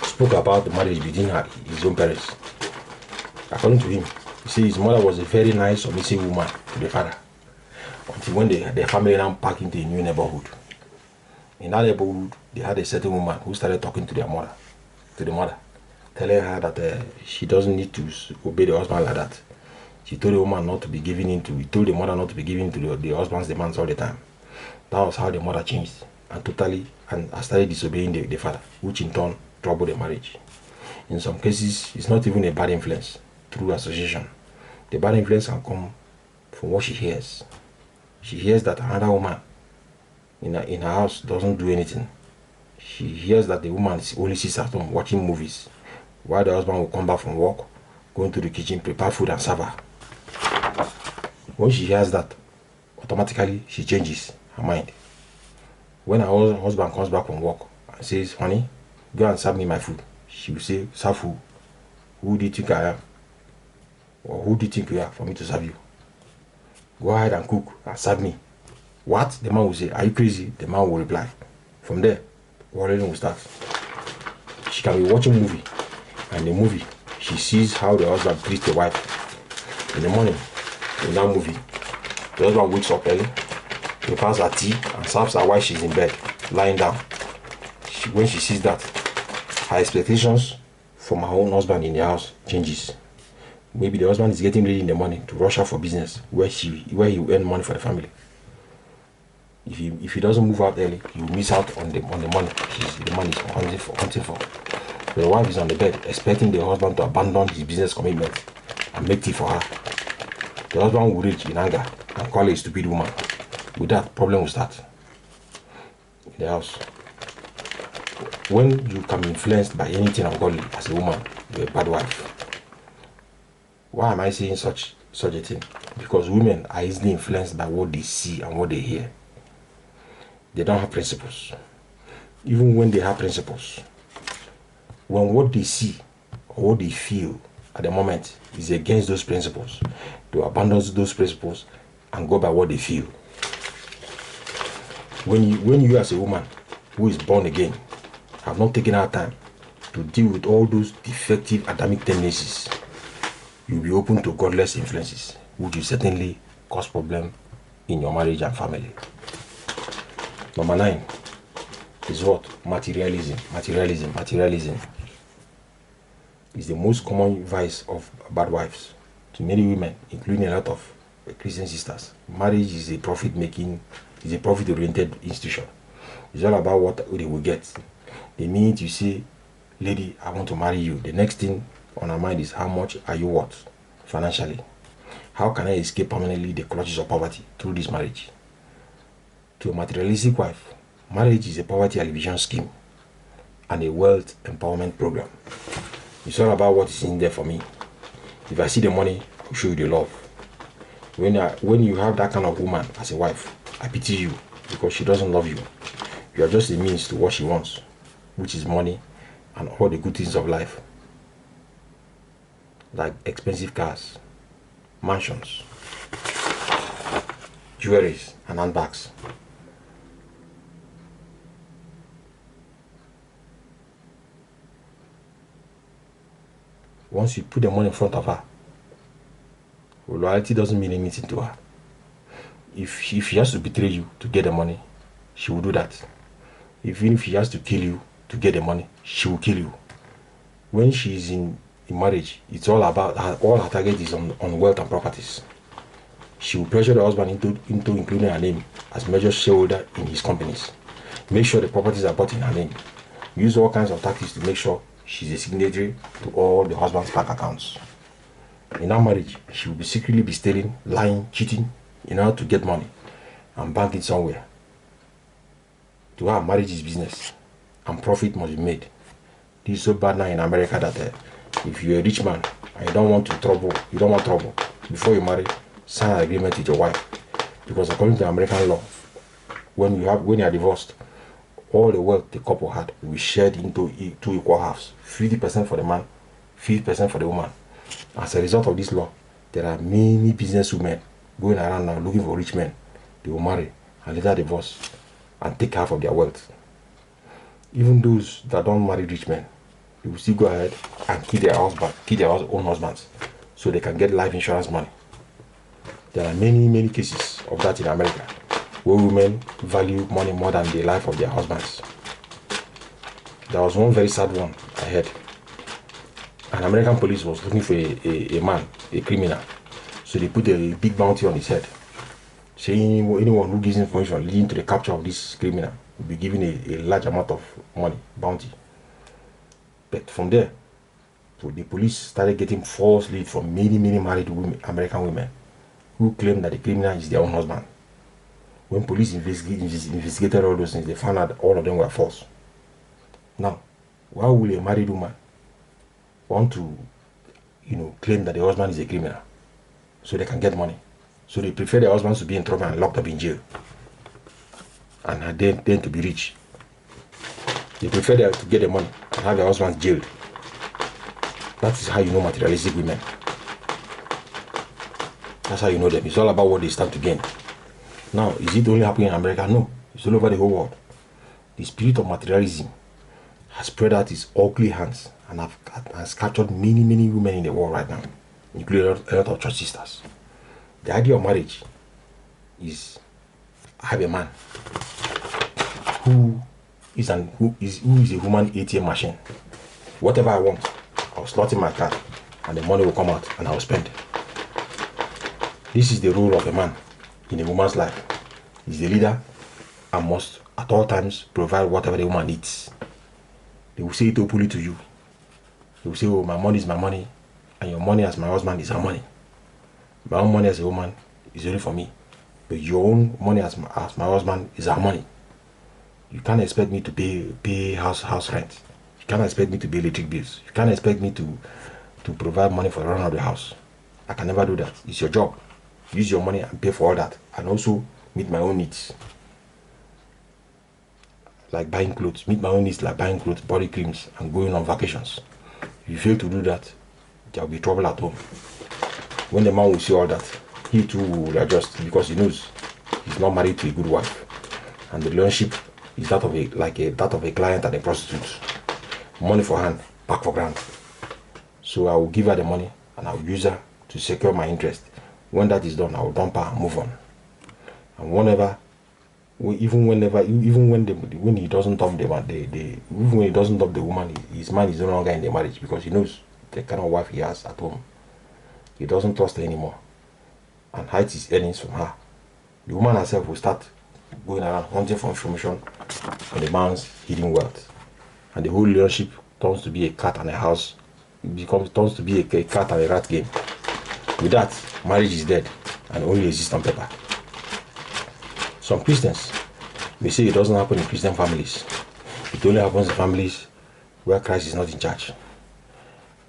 spoke about the marriage between his own parents. According to him, he said his mother was a very nice, submissive woman to the father, until when their family now packed into a new neighborhood. In that neighborhood, they had a certain woman who started talking to the mother, telling her that she doesn't need to obey the husband like that. She told the woman not to be giving he told the mother not to be giving into the husband's demands all the time. That was how the mother changed and started disobeying the father, which in turn troubled the marriage. In some cases, it's not even a bad influence through association. The bad influence can come from what she hears. She hears that another woman in her house doesn't do anything. she hears that the woman only sits at home watching movies, while the husband will come back from work, go into the kitchen, prepare food and serve her. When she hears that, automatically she changes her mind. When her husband comes back from work and says, honey, go and serve me my food, she will say, serve who? Who do you think I am? Or who do you think you are for me to serve you? Go ahead and cook and serve me. What? The man will say, are you crazy? The man will reply. From there, quarreling will start. She can be watching a movie, and in the movie, she sees how the husband treats the wife. In the morning, in that movie, the husband wakes up early, prepares her tea, and serves her while she's in bed, lying down. When she sees that, her expectations from her own husband in the house changes. Maybe the husband is getting ready in the morning to rush out for business where he will earn money for the family. If he doesn't move out early, he will miss out on the money the man is hunting for. The wife is on the bed expecting the husband to abandon his business commitment and make tea for her. The husband will rage in anger and call her a stupid woman. With that, problem will start in the house. When you can be influenced by anything ungodly as a woman, you're a bad wife. Why am I saying such a thing? Because women are easily influenced by what they see and what they hear. They don't have principles. Even when they have principles, when what they see or what they feel at the moment is against those principles, they abandon those principles and go by what they feel. When you as a woman who is born again have not taken our time to deal with all those defective Adamic tendencies, you'll be open to godless influences, which will certainly cause problem in your marriage and family. Number 9 is what? Materialism. Materialism is the most common vice of bad wives to many women, including a lot of Christian sisters. Marriage is a profit-oriented institution. It's all about what they will get. The minute you say, lady, I want to marry you, the next thing on her mind is how much are you worth financially? How can I escape permanently the clutches of poverty through this marriage? To a materialistic wife, marriage is a poverty alleviation scheme and a wealth empowerment program. It's all about what is in there for me. If I see the money, I'll show you the love. When you have that kind of woman as a wife, I pity you because she doesn't love you. You are just a means to what she wants, which is money and all the good things of life, like expensive cars, mansions, jewelries, and handbags. Once you put the money in front of her, loyalty doesn't mean anything to her. If she has to betray you to get the money, she will do that. Even if she has to kill you to get the money, she will kill you. When she is in marriage, it's all about all her target is on wealth and properties. She will pressure the husband into including her name as major shareholder in his companies. Make sure the properties are bought in her name. Use all kinds of tactics to make sure she's a signatory to all the husband's bank accounts. In her marriage, she will secretly be stealing, lying, cheating in order to get money and bank it somewhere. To her, marriage is business and profit must be made. This is so bad now in America that if you're a rich man and you don't want trouble, before you marry, sign an agreement with your wife. Because according to American law, when you are divorced, all the wealth the couple had will be shared into 2 equal halves. 50% for the man, 50% for the woman. As a result of this law, there are many business women going around now looking for rich men. They will marry and later divorce and take half of their wealth. Even those that don't marry rich men, they will still go ahead and kill their own husbands so they can get life insurance money. There are many cases of that in America where women value money more than the life of their husbands. There was one very sad one I heard. An American police was looking for a man, a criminal. So they put a big bounty on his head, saying anyone who gives information leading to the capture of this criminal will be given a large amount of money, bounty. But from there, so the police started getting false leads from many married women, American women who claim that the criminal is their own husband. When police investigated all those things, they found out all of them were false. Now, why will a married woman want to, claim that the husband is a criminal so they can get money? So they prefer their husbands to be in trouble and locked up in jail, and then to be rich. They prefer to get the money and have their husbands jailed. That is how you know materialistic women. That's how you know them. It's all about what they stand to gain. Now, is it only happening in America? No. It's all over the whole world. The spirit of materialism has spread out its ugly hands and has captured many, many women in the world right now, including a lot of church sisters. The idea of marriage is, I have a man who is a human ATM machine. Whatever I want, I'll slot in my card and the money will come out and I'll spend. This is the role of a man in a woman's life. He's the leader and must at all times provide whatever the woman needs. They will say it openly to you. They will say, oh, my money is my money, and your money as my husband is our money. My own money as a woman is only for me, but your own money as my husband is our money. You can't expect me to pay house rent. You can't expect me to pay electric bills. You can't expect me to provide money for the run of the house. I can never do that. It's your job. Use your money and pay for all that, and also meet my own needs. Like buying clothes. Meet my own needs like buying clothes, body creams, and going on vacations. If you fail to do that, there will be trouble at home. When the man will see all that, he too will adjust, because he knows he's not married to a good wife, and the relationship is that of a client and a prostitute. Money for hand, back for grand. So I will give her the money and I will use her to secure my interest. When that is done, I will dump her and move on. And when he doesn't dump even when he doesn't dump the woman, his mind is no longer in the marriage, because he knows the kind of wife he has at home. He doesn't trust her anymore and hides his earnings from her. The woman herself will start going around hunting for information on the man's hidden wealth, and the whole relationship turns to be a cat and a house. It turns to be a cat and a rat game. With that, marriage is dead and only exists on paper. Some Christians may say it doesn't happen in Christian families. It only happens in families where Christ is not in charge.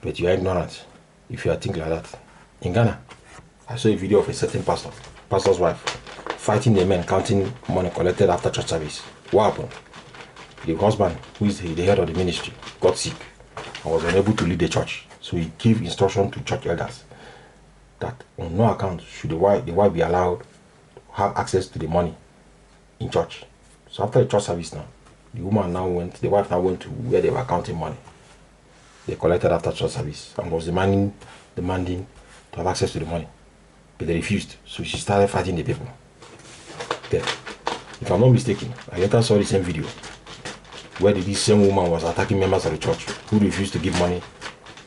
But you are ignorant if you are thinking like that. In Ghana, I saw a video of a certain pastor's wife, fighting the men counting money collected after church service. What happened? The husband, who is the head of the ministry, got sick and was unable to lead the church. So he gave instruction to church elders that on no account should the wife be allowed to have access to the money in church. So after the church service now, the wife now went to where they were counting money they collected after church service and was demanding to have access to the money. But they refused. So she started fighting the people. Then, if I'm not mistaken, I later saw the same video where this same woman was attacking members of the church who refused to give money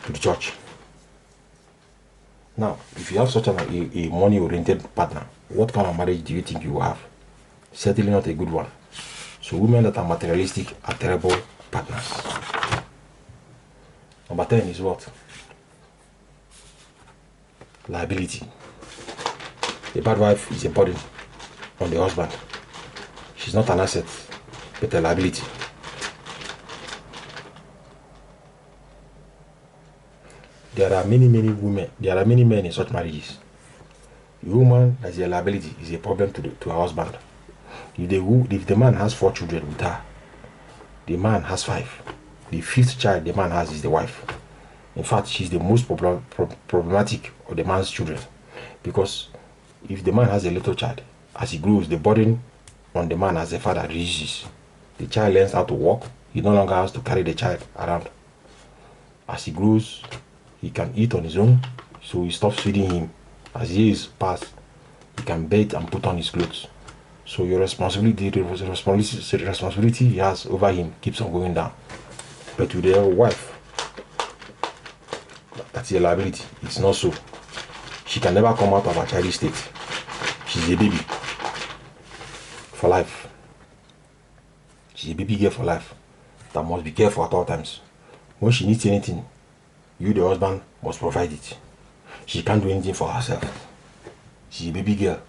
to the church. Now, if you have such a money-oriented partner, what kind of marriage do you think you will have? Certainly not a good one. So women that are materialistic are terrible partners. Number 10 is what? Liability. A bad wife is a burden on the husband. She's not an asset, but a liability. There are many men in such marriages. The woman that is a liability is a problem to her husband. If the man has 4 children with her, the man has 5. The 5th child the man has is the wife. In fact, she's the most problematic of the man's children, because if the man has a little child, as he grows, the burden on the man as a father reduces. The child learns how to walk. He no longer has to carry the child around. As he grows, he can eat on his own, so he stops feeding him. As years pass, he can bathe and put on his clothes. So your responsibility he has over him keeps on going down. But with your wife, that's a liability. It's not so. She can never come out of her childish state. She's a baby for life. She's a baby girl for life that must be careful at all times. When she needs anything, you, the husband, must provide it. She can't do anything for herself. She's a baby girl,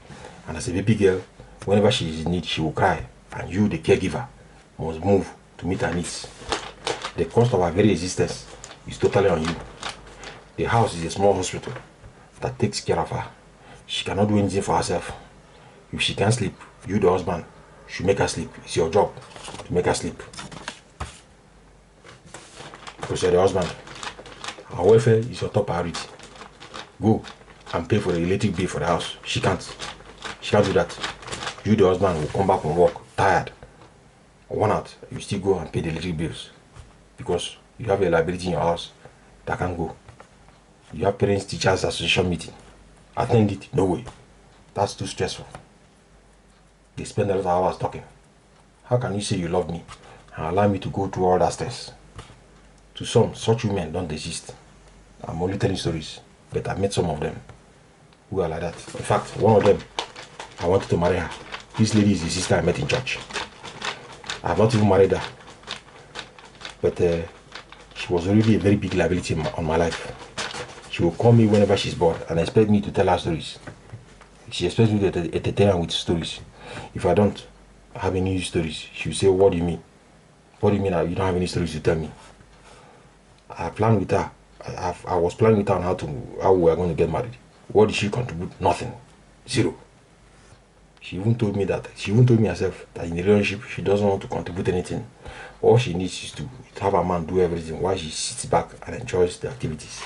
and as a baby girl, whenever she is in need, she will cry, and you, the caregiver, must move to meet her needs. The cost of her very existence is totally on you. The house is a small hospital that takes care of her. She cannot do anything for herself. If she can't sleep, you, the husband, should make her sleep. It's your job to make her sleep. Because you're the husband. Her welfare is your top priority. Go and pay for the electric bill for the house. She can't. She can't do that. You, the husband, will come back from work tired, worn out. You still go and pay the electric bills because you have a liability in your house that can go. You have parents teachers association meeting. Attend it. No way. That's too stressful. They spend a lot of hours talking. How can you say you love me and allow me to go through all that stress? To some, such women don't exist. I'm only telling stories, but I met some of them who are like that. In fact, one of them, I wanted to marry her. This lady is the sister I met in church. I have not even married her, but she was already a very big liability on my life. She will call me whenever she's bored and expect me to tell her stories. She expects me to entertain her with stories. If I don't have any stories, she will say, "What do you mean? What do you mean you don't have any stories to tell me?" I planned with her. I was planning with her on how we were going to get married. What did she contribute? Nothing. Zero. She even told me herself that in the relationship she doesn't want to contribute anything. All she needs is to have a man do everything while she sits back and enjoys the activities.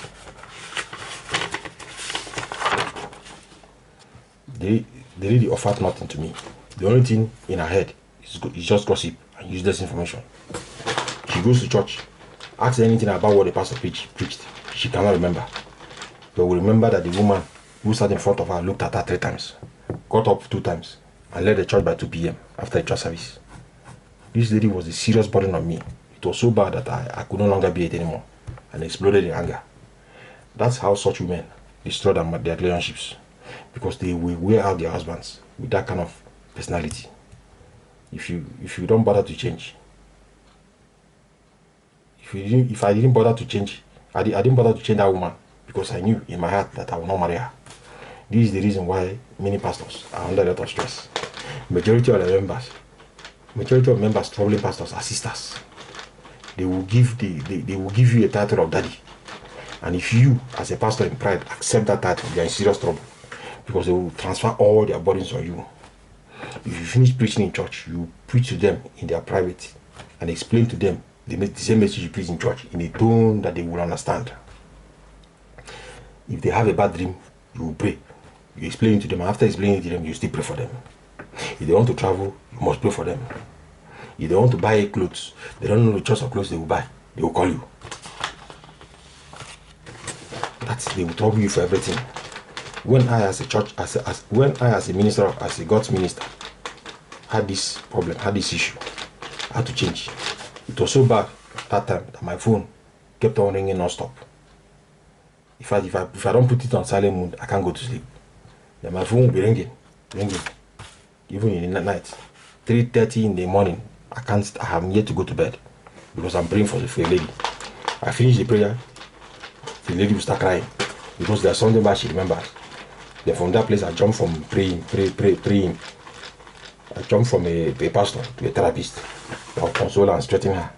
The lady offered nothing to me. The only thing in her head is just gossip and useless information. She goes to church, asks anything about what the pastor preached. She cannot remember. But will remember that the woman who sat in front of her looked at her 3 times, got up 2 times, and left the church by 2 p.m. after the church service. This lady was a serious burden on me. It was so bad that I could no longer be it anymore and exploded in anger. That's how such women destroy their relationships, because they will wear out their husbands with that kind of personality. If you don't bother to change, if I didn't bother to change, I didn't bother to change that woman because I knew in my heart that I would not marry her. This is the reason why many pastors are under a lot of stress. Majority of members, troubling pastors, are sisters. They will give you a title of daddy, and if you, as a pastor in pride, accept that title, you are in serious trouble, because they will transfer all their burdens on you. If you finish preaching in church, you preach to them in their private and explain to them the same message you preach in church in a tone that they will understand. If they have a bad dream, you will pray. You explain it to them. After explaining it to them, you still pray for them. If they want to travel, you must pray for them. If they want to buy clothes, they don't know the choice of clothes they will buy, they will call you. They will trouble you for everything. When I, as a church, as a minister, as a God's minister, had this problem, had this issue, I had to change. It was so bad that time that my phone kept on ringing non-stop. If I don't put it on silent mode, I can't go to sleep. Then my phone will be ringing, even in the night. 3:30 in the morning, I am yet to go to bed because I'm praying for a lady. I finish the prayer, the lady will start crying because there's something bad she remembers. Then from that place, I jump from praying. I jump from a pastor to a therapist. I'll console and strengthen her.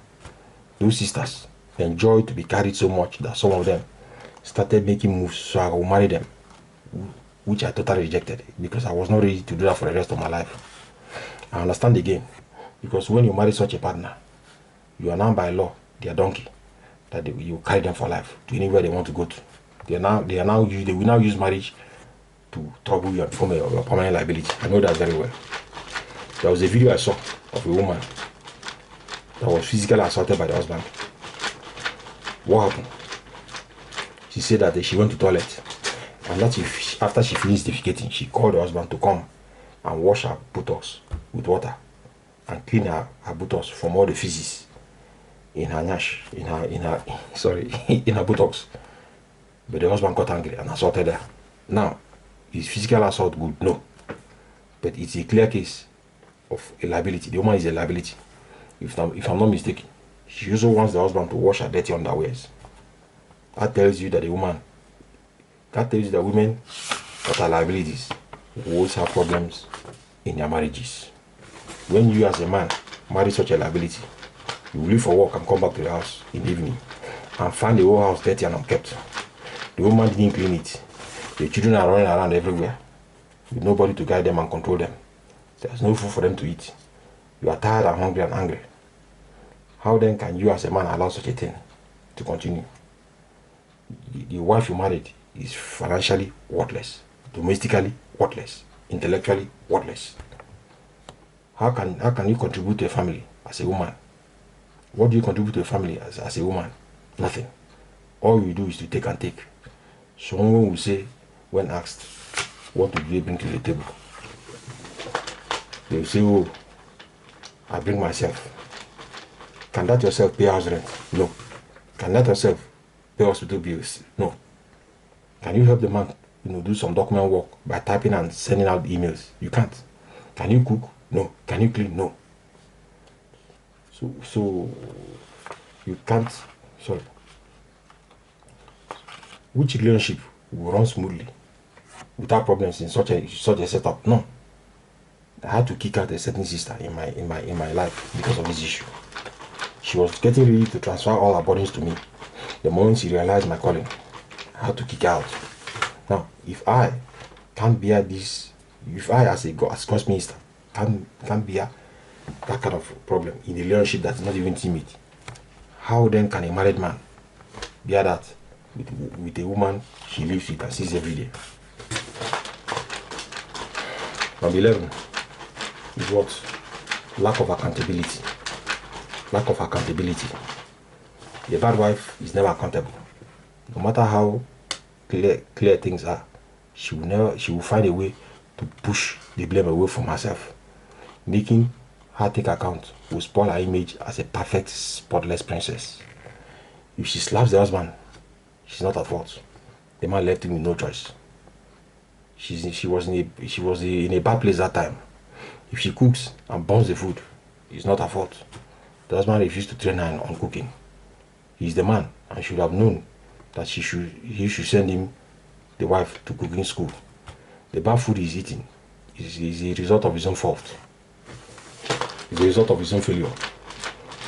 Those sisters enjoy to be carried so much that some of them started making moves so I will marry them, which I totally rejected because I was not ready to do that for the rest of my life. I understand the game, because when you marry such a partner, you are now by law their donkey, that you carry them for life to anywhere they want to go to. They will now use marriage to trouble you and form a permanent liability. I know that very well. There was a video I saw of a woman that was physically assaulted by the husband. What happened? She said that she went to the toilet, and that after she finished defecating, she called the husband to come and wash her buttocks with water and clean her buttocks from all the feces in her in her buttocks. But the husband got angry and assaulted her. Now, is physical assault good? No. But it's a clear case of a liability. The woman is a liability. If I'm not mistaken, she also wants the husband to wash her dirty underwears. That tells you that women that are liabilities will always have problems in their marriages. When you as a man marry such a liability, You will leave for work and come back to the house in the evening and find the whole house dirty and unkept. The woman didn't clean it. The children are running around everywhere with nobody to guide them and control them. There's no food for them to eat. You are tired and hungry and angry. How then can you as a man allow such a thing to continue? The wife you married is financially worthless, domestically worthless, intellectually worthless. How can you contribute to a family as a woman? What do you contribute to a family as a woman? Nothing. All you do is to take and take. Someone will say, when asked, what do they bring to the table? They will say, oh, I bring myself. Can that yourself pay house rent? No. Can that yourself pay hospital bills? No. Can you help the man, do some document work by typing and sending out emails? You can't. Can you cook? No. Can you clean? No. So you can't. Sorry. Which relationship will run smoothly without problems in such a setup? No. I had to kick out a certain sister in my life because of this issue. She was getting ready to transfer all her burdens to me. The moment she realized my calling, I had to kick her out. Now, if I can't bear this, if I as God's minister can't bear that kind of problem in a relationship that's not even intimate, how then can a married man bear that with a woman he lives with and sees every day? Number 11 is what? Lack of accountability. Lack of accountability. The bad wife is never accountable. No matter how clear things are, she will find a way to push the blame away from herself. Making her take account will spoil her image as a perfect, spotless princess. If she slaps the husband, she's not at fault. The man left him with no choice. She was in a bad place that time. If she cooks and burns the food, it's not her fault. The husband refused to train her on cooking. He's the man and should have known that he should send the wife to cooking school. The bad food he's eating is a result of his own fault. It's a result of his own failure.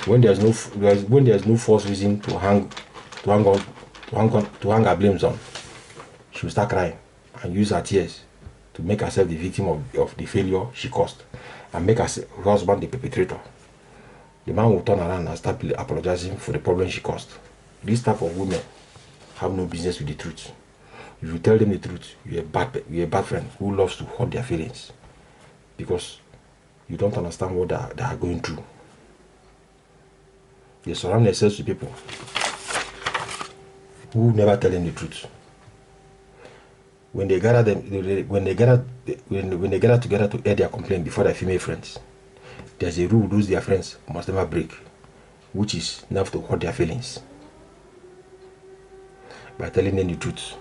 When there's no false reason to hang her blames on, she will start crying and use her tears to make herself the victim of the failure she caused and make her husband the perpetrator. The man will turn around and start apologizing for the problem she caused. This type of women have no business with the truth. If you tell them the truth, you're a bad friend who loves to hurt their feelings because you don't understand what they are going through. They surround themselves with people who never tell them the truth. When they gather together to air their complaint before their female friends, there's a rule those their friends must never break, which is never to hurt their feelings by telling them the truth.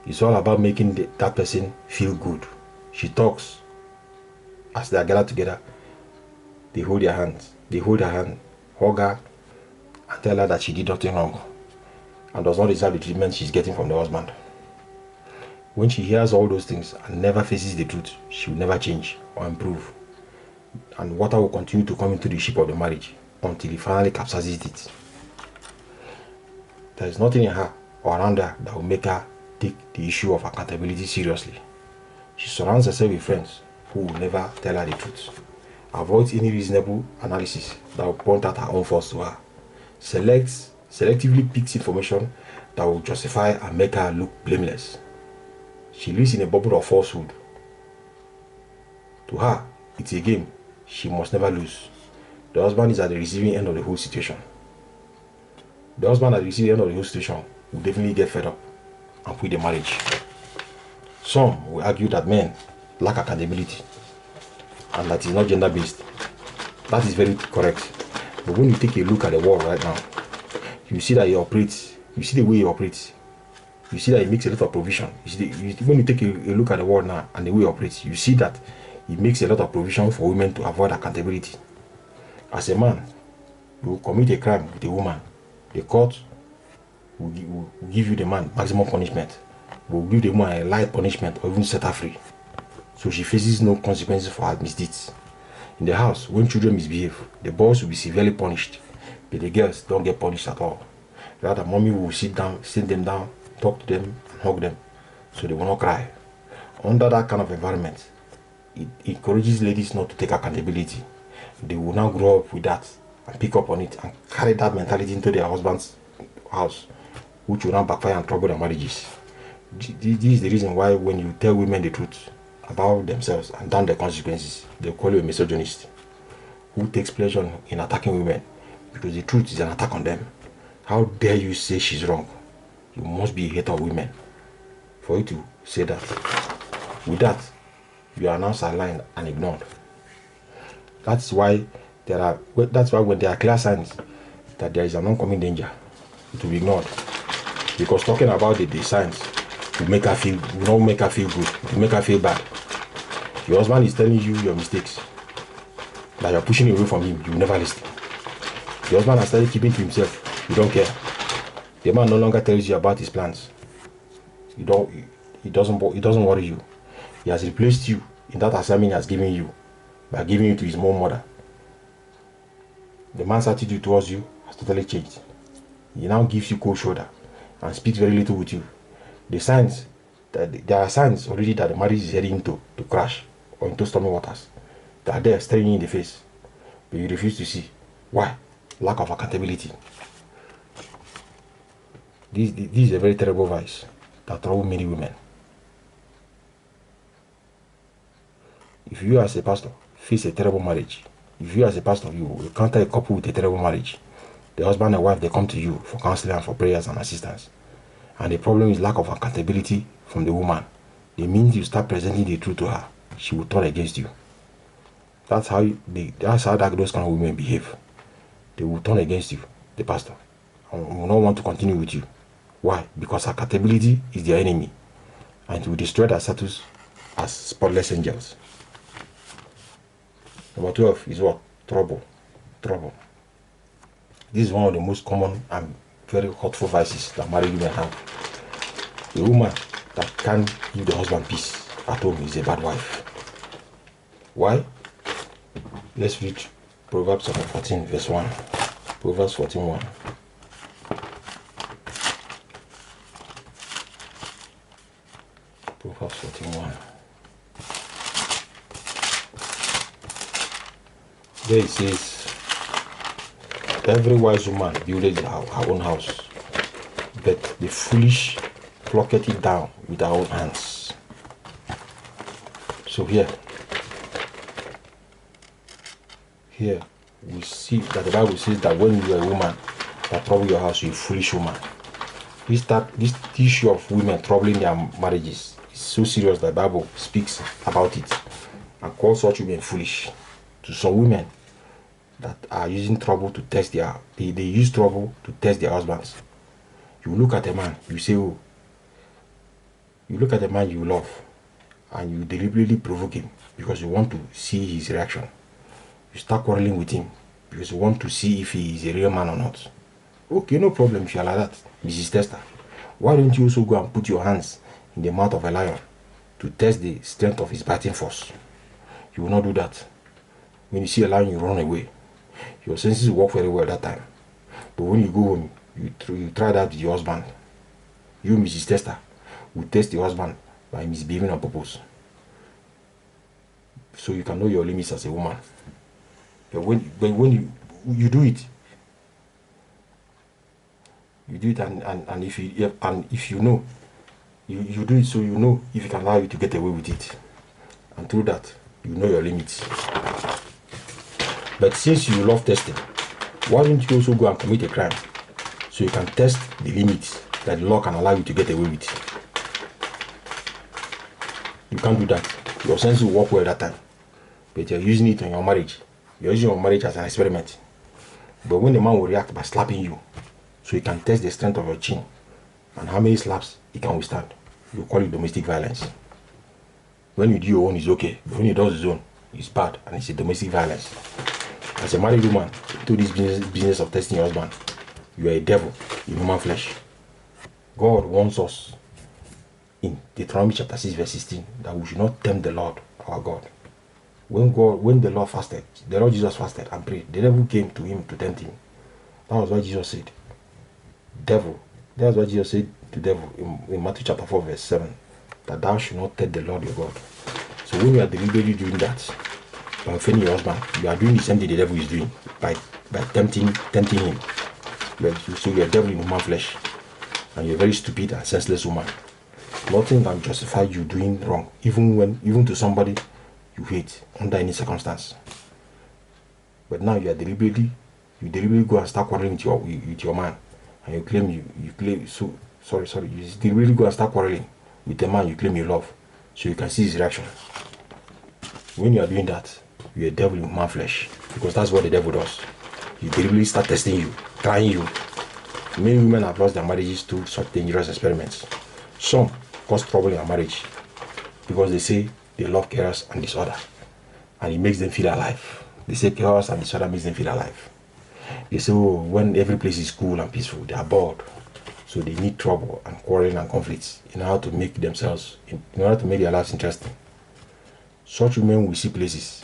It's all about making that person feel good. She talks. As they are gathered together, they hold her hand, hug her, and tell her that she did nothing wrong and does not deserve the treatment she's getting from the husband. When she hears all those things and never faces the truth, she will never change or improve. And water will continue to come into the ship of the marriage until he finally capsizes it. There is nothing in her or around her that will make her take the issue of accountability seriously. She surrounds herself with friends who will never tell her the truth. Avoids any reasonable analysis that will point out her own faults to her. Selectively picks information that will justify and make her look blameless. She lives in a bubble of falsehood. To her, it's a game she must never lose. The husband is at the receiving end of the whole situation. The husband at the receiving end of the whole situation will definitely get fed up and quit the marriage. Some will argue that men lack accountability and that is not gender-based. That is very correct. But when you take a look at the world right now, you see that he operates, you see the way he operates, you see that he makes a lot of provision. When you take a look at the world now and the way he operates, you see that he makes a lot of provision for women to avoid accountability. As a man, you will commit a crime with a woman, the court will give you the man maximum punishment, will give the woman a light punishment or even set her free, so she faces no consequences for her misdeeds. In the house, when children misbehave, the boys will be severely punished but the girls don't get punished at all. Rather, mommy will sit them down, talk to them, and hug them, so they will not cry. Under that kind of environment, it encourages ladies not to take accountability. They will now grow up with that and pick up on it and carry that mentality into their husband's house, which will now backfire and trouble their marriages. This is the reason why when you tell women the truth about themselves and damn the consequences, they call you a misogynist who takes pleasure in attacking women, because the truth is an attack on them. How dare you say she's wrong? You must be a hater of women for you to say that. With that, you are now sidelined and ignored. That's why when there are clear signs that there is an oncoming danger, it will be ignored. Because talking about the signs will not make her feel good, it will make her feel bad. Your husband is telling you your mistakes, that you're pushing away from him, you will never listen. Your husband has started keeping to himself, you don't care. The man no longer tells you about his plans. He doesn't worry you. He has replaced you in that assignment he has given you by giving you to his own mother. The man's attitude towards you has totally changed. He now gives you cold shoulder and speaks very little with you. There are signs already that the marriage is heading to crash or into stormy waters. They are there staring you in the face, but you refuse to see. Why? Lack of accountability. This is a very terrible vice that troubles many women. If you as a pastor face a terrible marriage, if you as a pastor you encounter a couple with a terrible marriage, the husband and wife, they come to you for counseling and for prayers and assistance, and the problem is lack of accountability from the woman, it means you start presenting the truth to her, she will turn against you. That's how those kind of women behave. They will turn against you, the pastor, and will not want to continue with you. Why? Because accountability is their enemy, and it will destroy their status as spotless angels. Number 12 is what? Trouble. This is one of the most common and very hurtful vices that married women have. A woman that can't give the husband peace at home is a bad wife. Why? Let's read Proverbs chapter 14 verse 1. Proverbs 14:1. Proverbs 14:1. There it says, every wise woman buildeth her own house, but the foolish plucketh it down with her own hands. So here we see that the Bible says that when you are a woman that trouble your house, you're a foolish woman. This issue of women troubling their marriages is so serious that the Bible speaks about it and calls such women foolish. To some women that are using trouble to test they use trouble to test their husbands. You look at a man, you say, oh, you look at a man you love and you deliberately provoke him because you want to see his reaction. You start quarreling with him because you want to see if he is a real man or not. Okay, no problem if you are like that, Mrs. Tester. Why don't you also go and put your hands in the mouth of a lion to test the strength of his biting force? You will not do that. When you see a lion, you run away. Your senses work very well that time. But when you go home, you try that with your husband. You, Mrs. Tester, will test your husband by misbehaving on purpose. So you can know your limits as a woman. But when you do it, and if you know, you do it so you know if you can allow you to get away with it. And through that, you know your limits. But since you love testing, why don't you also go and commit a crime so you can test the limits that the law can allow you to get away with? You can't do that. Your sense will work well that time, but you're using it on your marriage. You're using your marriage as an experiment. But when the man will react by slapping you, so you can test the strength of your chin and how many slaps he can withstand, you call it domestic violence. When you do your own, it's okay. But when he does his own, it's bad and it's a domestic violence. As a married woman, do this business of testing your husband, you are a devil in human flesh. God warns us in Deuteronomy chapter 6 verse 16 that we should not tempt the Lord our God. When the Lord Jesus fasted and prayed, the devil came to him to tempt him. That was what Jesus said. Devil. That's what Jesus said to the devil in Matthew chapter 4 verse 7. That thou should not tempt the Lord your God. So when you are deliberately doing that, by offending your husband, you are doing the same thing the devil is doing by tempting him. So you are a devil in human flesh, and you're a very stupid and senseless woman. Nothing can justify you doing wrong, even to somebody you hate under any circumstance. But now you deliberately go and start quarreling with your man, and you claim you deliberately go and start quarreling with the man you claim you love, so you can see his reaction. When you are doing that, you're a devil in human flesh, because that's what the devil does. He deliberately start testing you, trying you. Many women have lost their marriages to such dangerous experiments. Some cause trouble in their marriage because they say they love chaos and disorder, and it makes them feel alive. They say chaos and disorder makes them feel alive. They say, oh, when every place is cool and peaceful, they are bored. So they need trouble and quarreling and conflicts in order to make their lives interesting. Such women will see places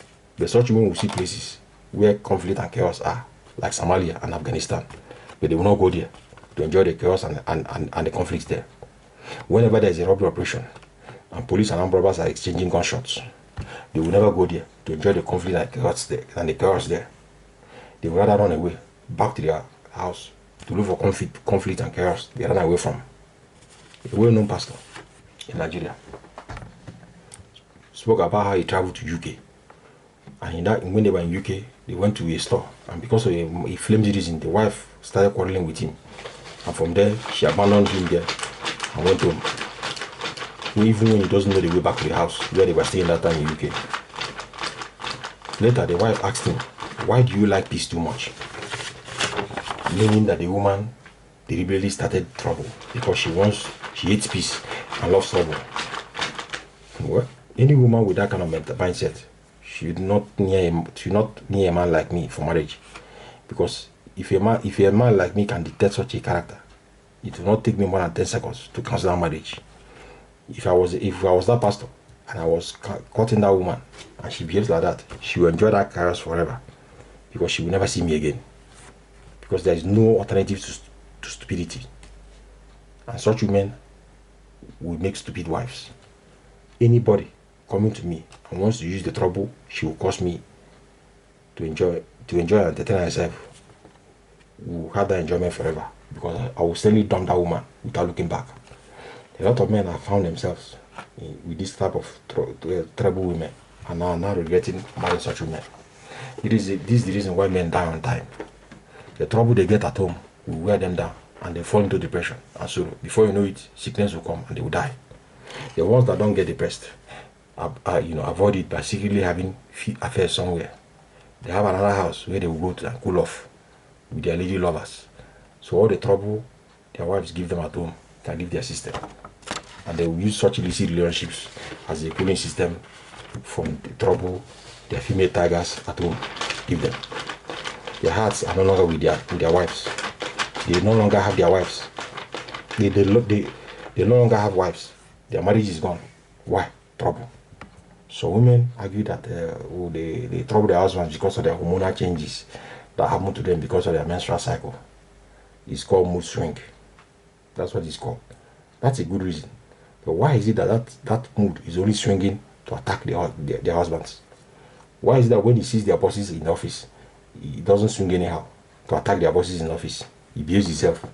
where conflict and chaos are, like Somalia and Afghanistan, but they will not go there to enjoy the chaos and the conflicts there. Whenever there is a robbery operation and police and armed robbers are exchanging gunshots, they will never go there to enjoy the conflict and the chaos there. They will rather run away back to their house to look for conflict and chaos they ran away from. A well-known pastor in Nigeria spoke about how he traveled to UK, and when they were in UK, they went to a store, and because of a flimsy reason, the wife started quarreling with him, and from there she abandoned him there and went home, even when he doesn't know the way back to the house where they were staying that time in UK. Later, the wife asked him, why do you like peace too much? Meaning that the woman deliberately started trouble because she hates peace and loves trouble. Well, any woman with that kind of mindset should not near a man like me for marriage, because if a man like me can detect such a character, it will not take me more than 10 seconds to cancel marriage. If I was that pastor and I was courting that woman and she behaves like that, she will enjoy that chaos forever, because she will never see me again, because there is no alternative to stupidity, and such women will make stupid wives. Anybody coming to me and wants to use the trouble she will cause me to enjoy and entertain herself will have that enjoyment forever, because I will certainly dump that woman without looking back. A lot of men have found themselves with this type of trouble women and are now regretting marrying such women. This is the reason why men die on time. The trouble they get at home will wear them down, and they fall into depression and sorrow. Before you know it, sickness will come and they will die. The ones that don't get depressed, avoid it by secretly having affairs somewhere. They have another house where they will go to and cool off with their lady lovers. So all the trouble their wives give them at home can leave their system, and they will use such illicit relationships as a cooling system from the trouble their female tigers at home give them. Their hearts are no longer with their wives. They no longer have their wives. They no longer have wives. Their marriage is gone. Why? Trouble. So women argue that they trouble their husbands because of their hormonal changes that happen to them because of their menstrual cycle. It's called mood swing. That's what it's called. That's a good reason. But why is it that mood is only swinging to attack their husbands? Why is it that when he sees their bosses in the office, he doesn't swing anyhow to attack their bosses in the office? He behaves himself.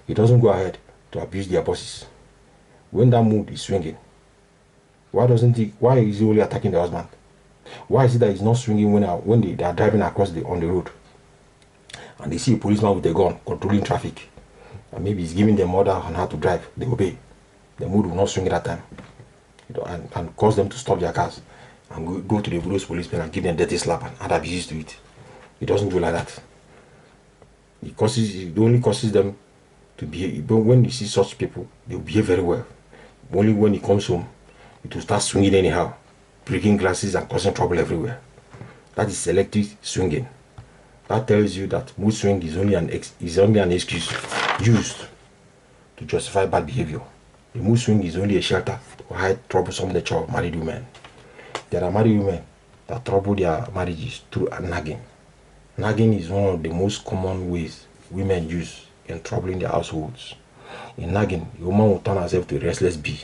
He doesn't go ahead to abuse their bosses. When that mood is swinging, why is he only attacking the husband? Why is it that he's not swinging when they are driving across on the road and they see a policeman with a gun controlling traffic, and maybe he's giving them order on how to drive? They obey. The mood will not swing at that time, and cause them to stop their cars and go to those policemen and give them dirty slap and add abuses to it. It doesn't go like that. It only causes them to behave. But when you see such people, they will behave very well. Only when he comes home, it will start swinging anyhow, breaking glasses and causing trouble everywhere. That is selective swinging. That tells you that mood swing is only an excuse used to justify bad behavior. The mood swing is only a shelter to hide troublesome nature of married women. There are married women that trouble their marriages through nagging. Nagging is one of the most common ways women use in troubling their households. In nagging, a woman will turn herself to a restless bee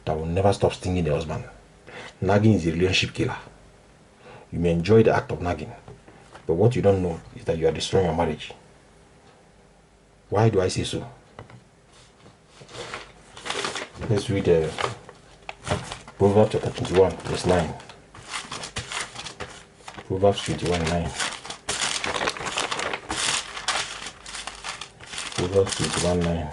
that will never stop stinging the husband. Nagging is a relationship killer. You may enjoy the act of nagging, but what you don't know is that you are destroying your marriage. Why do I say so? Let's read Proverbs chapter 21, verse 9. Proverbs 21, 9. Proverbs 21, 9.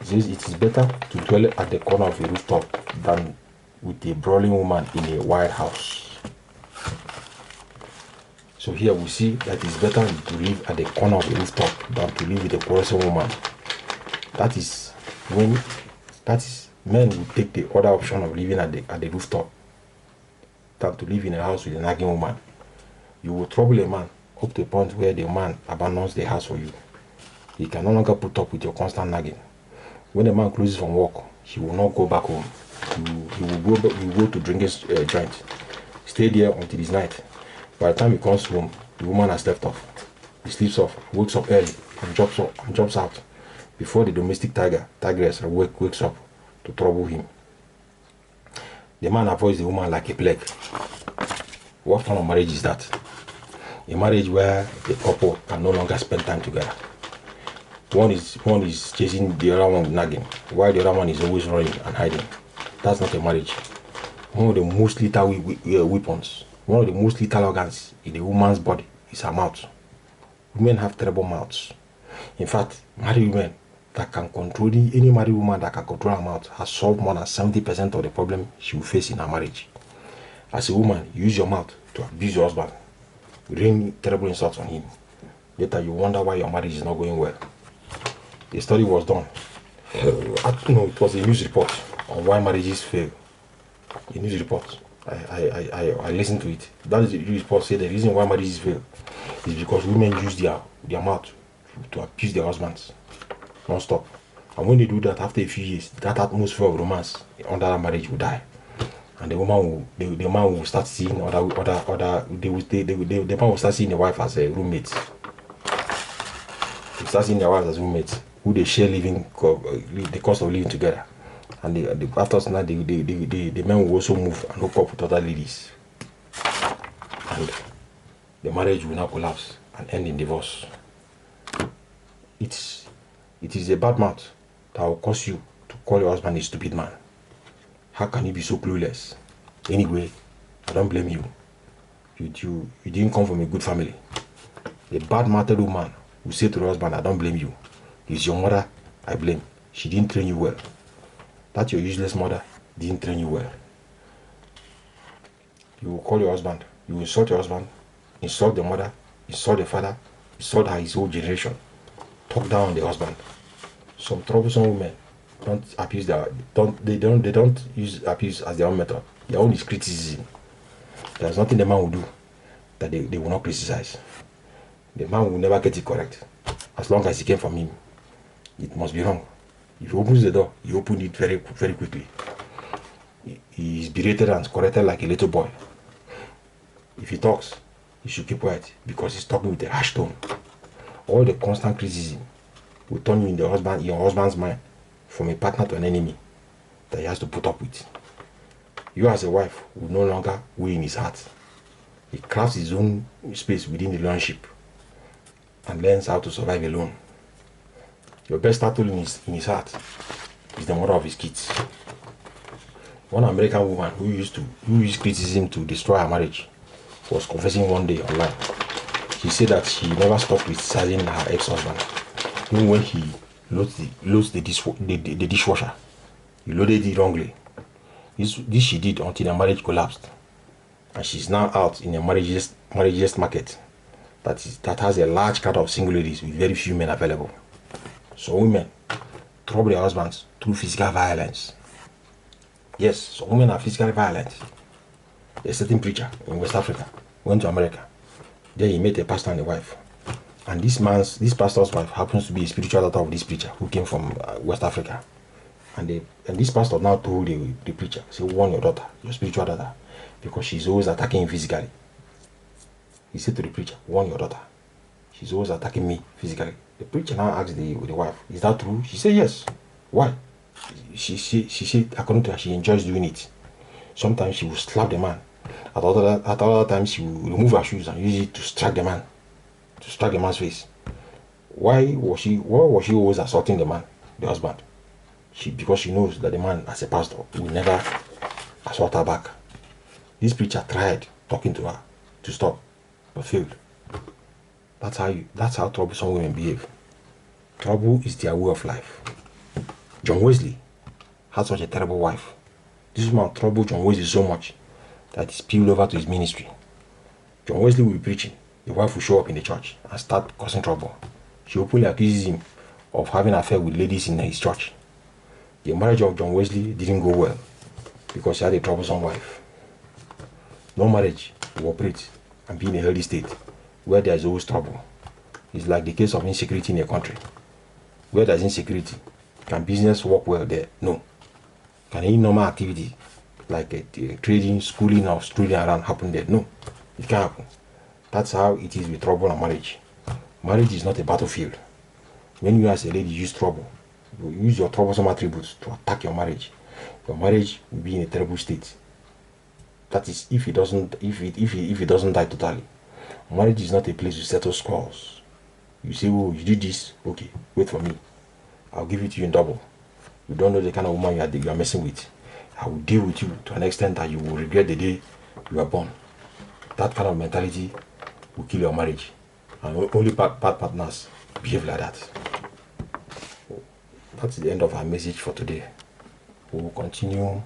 It says, it is better to dwell at the corner of a rooftop than with a brawling woman in a wild house. So here we see that it's better to live at the corner of a rooftop than to live with a quarrelsome woman. That is men will take the other option of living at the rooftop than to live in a house with a nagging woman. You will trouble a man up to a point where the man abandons the house for you. He can no longer put up with your constant nagging. When a man closes from work, he will not go back home. He will go to drinking joint. Stay there until it's night. By the time he comes home, the woman has slept off. He sleeps off, wakes up early, and jumps out before the domestic tigress wakes up to trouble him. The man avoids the woman like a plague. What kind of marriage is that? A marriage where the couple can no longer spend time together. One is chasing the other one with nagging, while the other one is always running and hiding. That's not a marriage. One of the most lethal weapons, one of the most lethal organs in a woman's body is her mouth. Women have terrible mouths. In fact, married women that can control any married woman that can control her mouth has solved more than 70% of the problem she will face in her marriage. As a woman, you use your mouth to abuse your husband, rain terrible insults on him. Later, you wonder why your marriage is not going well. A study was done. It was a news report on why marriages fail. A news report. I listened to it. That is the news report said the reason why marriages fail is because women use their mouth to abuse their husbands non-stop. And when they do that, after a few years, that atmosphere of romance under that marriage will die. And the man will start seeing the man will start seeing the wife as a roommate. They start seeing their wives as roommates who they share the cost of living together. And after that, the men will also move and hook up with other ladies. And the marriage will now collapse and end in divorce. It is a bad mouth that will cause you to call your husband a stupid man. How can you be so clueless? Anyway, I don't blame you. You didn't come from a good family. A bad-mouthed woman will say to her husband, I don't blame you. It's your mother I blame. She didn't train you well. That your useless mother didn't train you well. You will call your husband. You will insult your husband, insult the mother, insult the father, insult his whole generation. Talk down on the husband. Some troublesome women don't use abuse as their own method. Their own is criticism. There's nothing the man will do that they will not criticize. The man will never get it correct. As long as it came from him, it must be wrong. If he opens the door, he opens it very, very quickly. He is berated and corrected like a little boy. If he talks, he should keep quiet because he's talking with a harsh tone. All the constant criticism will turn you in your husband's mind from a partner to an enemy that he has to put up with. You as a wife will no longer weigh in his heart. He crafts his own space within the relationship and learns how to survive alone. Your best battle in his heart is the mother of his kids. One American woman who used criticism to destroy her marriage was confessing one day online. She said that she never stopped criticizing her ex-husband, even when he loads the dishwasher. He loaded it wrongly. This she did until the marriage collapsed, and she's now out in a marriages market that has a large crowd of single ladies with very few men available. So women trouble their husbands through physical violence. Yes, so women are physically violent. A certain preacher in West Africa went to America. There he met a pastor and a wife. And this pastor's wife happens to be a spiritual daughter of this preacher who came from West Africa. And this pastor now told the preacher, say, warn your daughter, your spiritual daughter, because she's always attacking him physically. He said to the preacher, warn your daughter. She's always attacking me physically. The preacher now asked the wife, is that true? She said yes. Why? She said, according to her, she enjoys doing it. Sometimes she will slap the man. At other times, she will remove her shoes and use it to strike the man, to strike the man's face. Why was she always assaulting the man, the husband? Because she knows that the man, as a pastor, will never assault her back. This preacher tried talking to her to stop, but failed. That's how troublesome women behave. Trouble is their way of life. John Wesley had such a terrible wife. This woman troubled John Wesley so much that it spilled over to his ministry. John Wesley will be preaching. The wife will show up in the church and start causing trouble. She openly accuses him of having an affair with ladies in his church. The marriage of John Wesley didn't go well because he had a troublesome wife. No marriage will operate and be in a healthy state where there is always trouble. It's like the case of insecurity in a country. Where there is insecurity, can business work well there? No. Can any normal activity like trading, schooling, or strolling around happen there? No. It can't happen. That's how it is with trouble and marriage. Marriage is not a battlefield. When you as a lady use trouble, you use your troublesome attributes to attack your marriage will be in a terrible state. That is if it doesn't die totally. Marriage is not a place to settle scores. You say, oh, you did this, okay, wait for me. I'll give it to you in double. You don't know the kind of woman you are messing with. I will deal with you to an extent that you will regret the day you are born. That kind of mentality will kill your marriage. And only bad partners behave like that. That's the end of our message for today. We will continue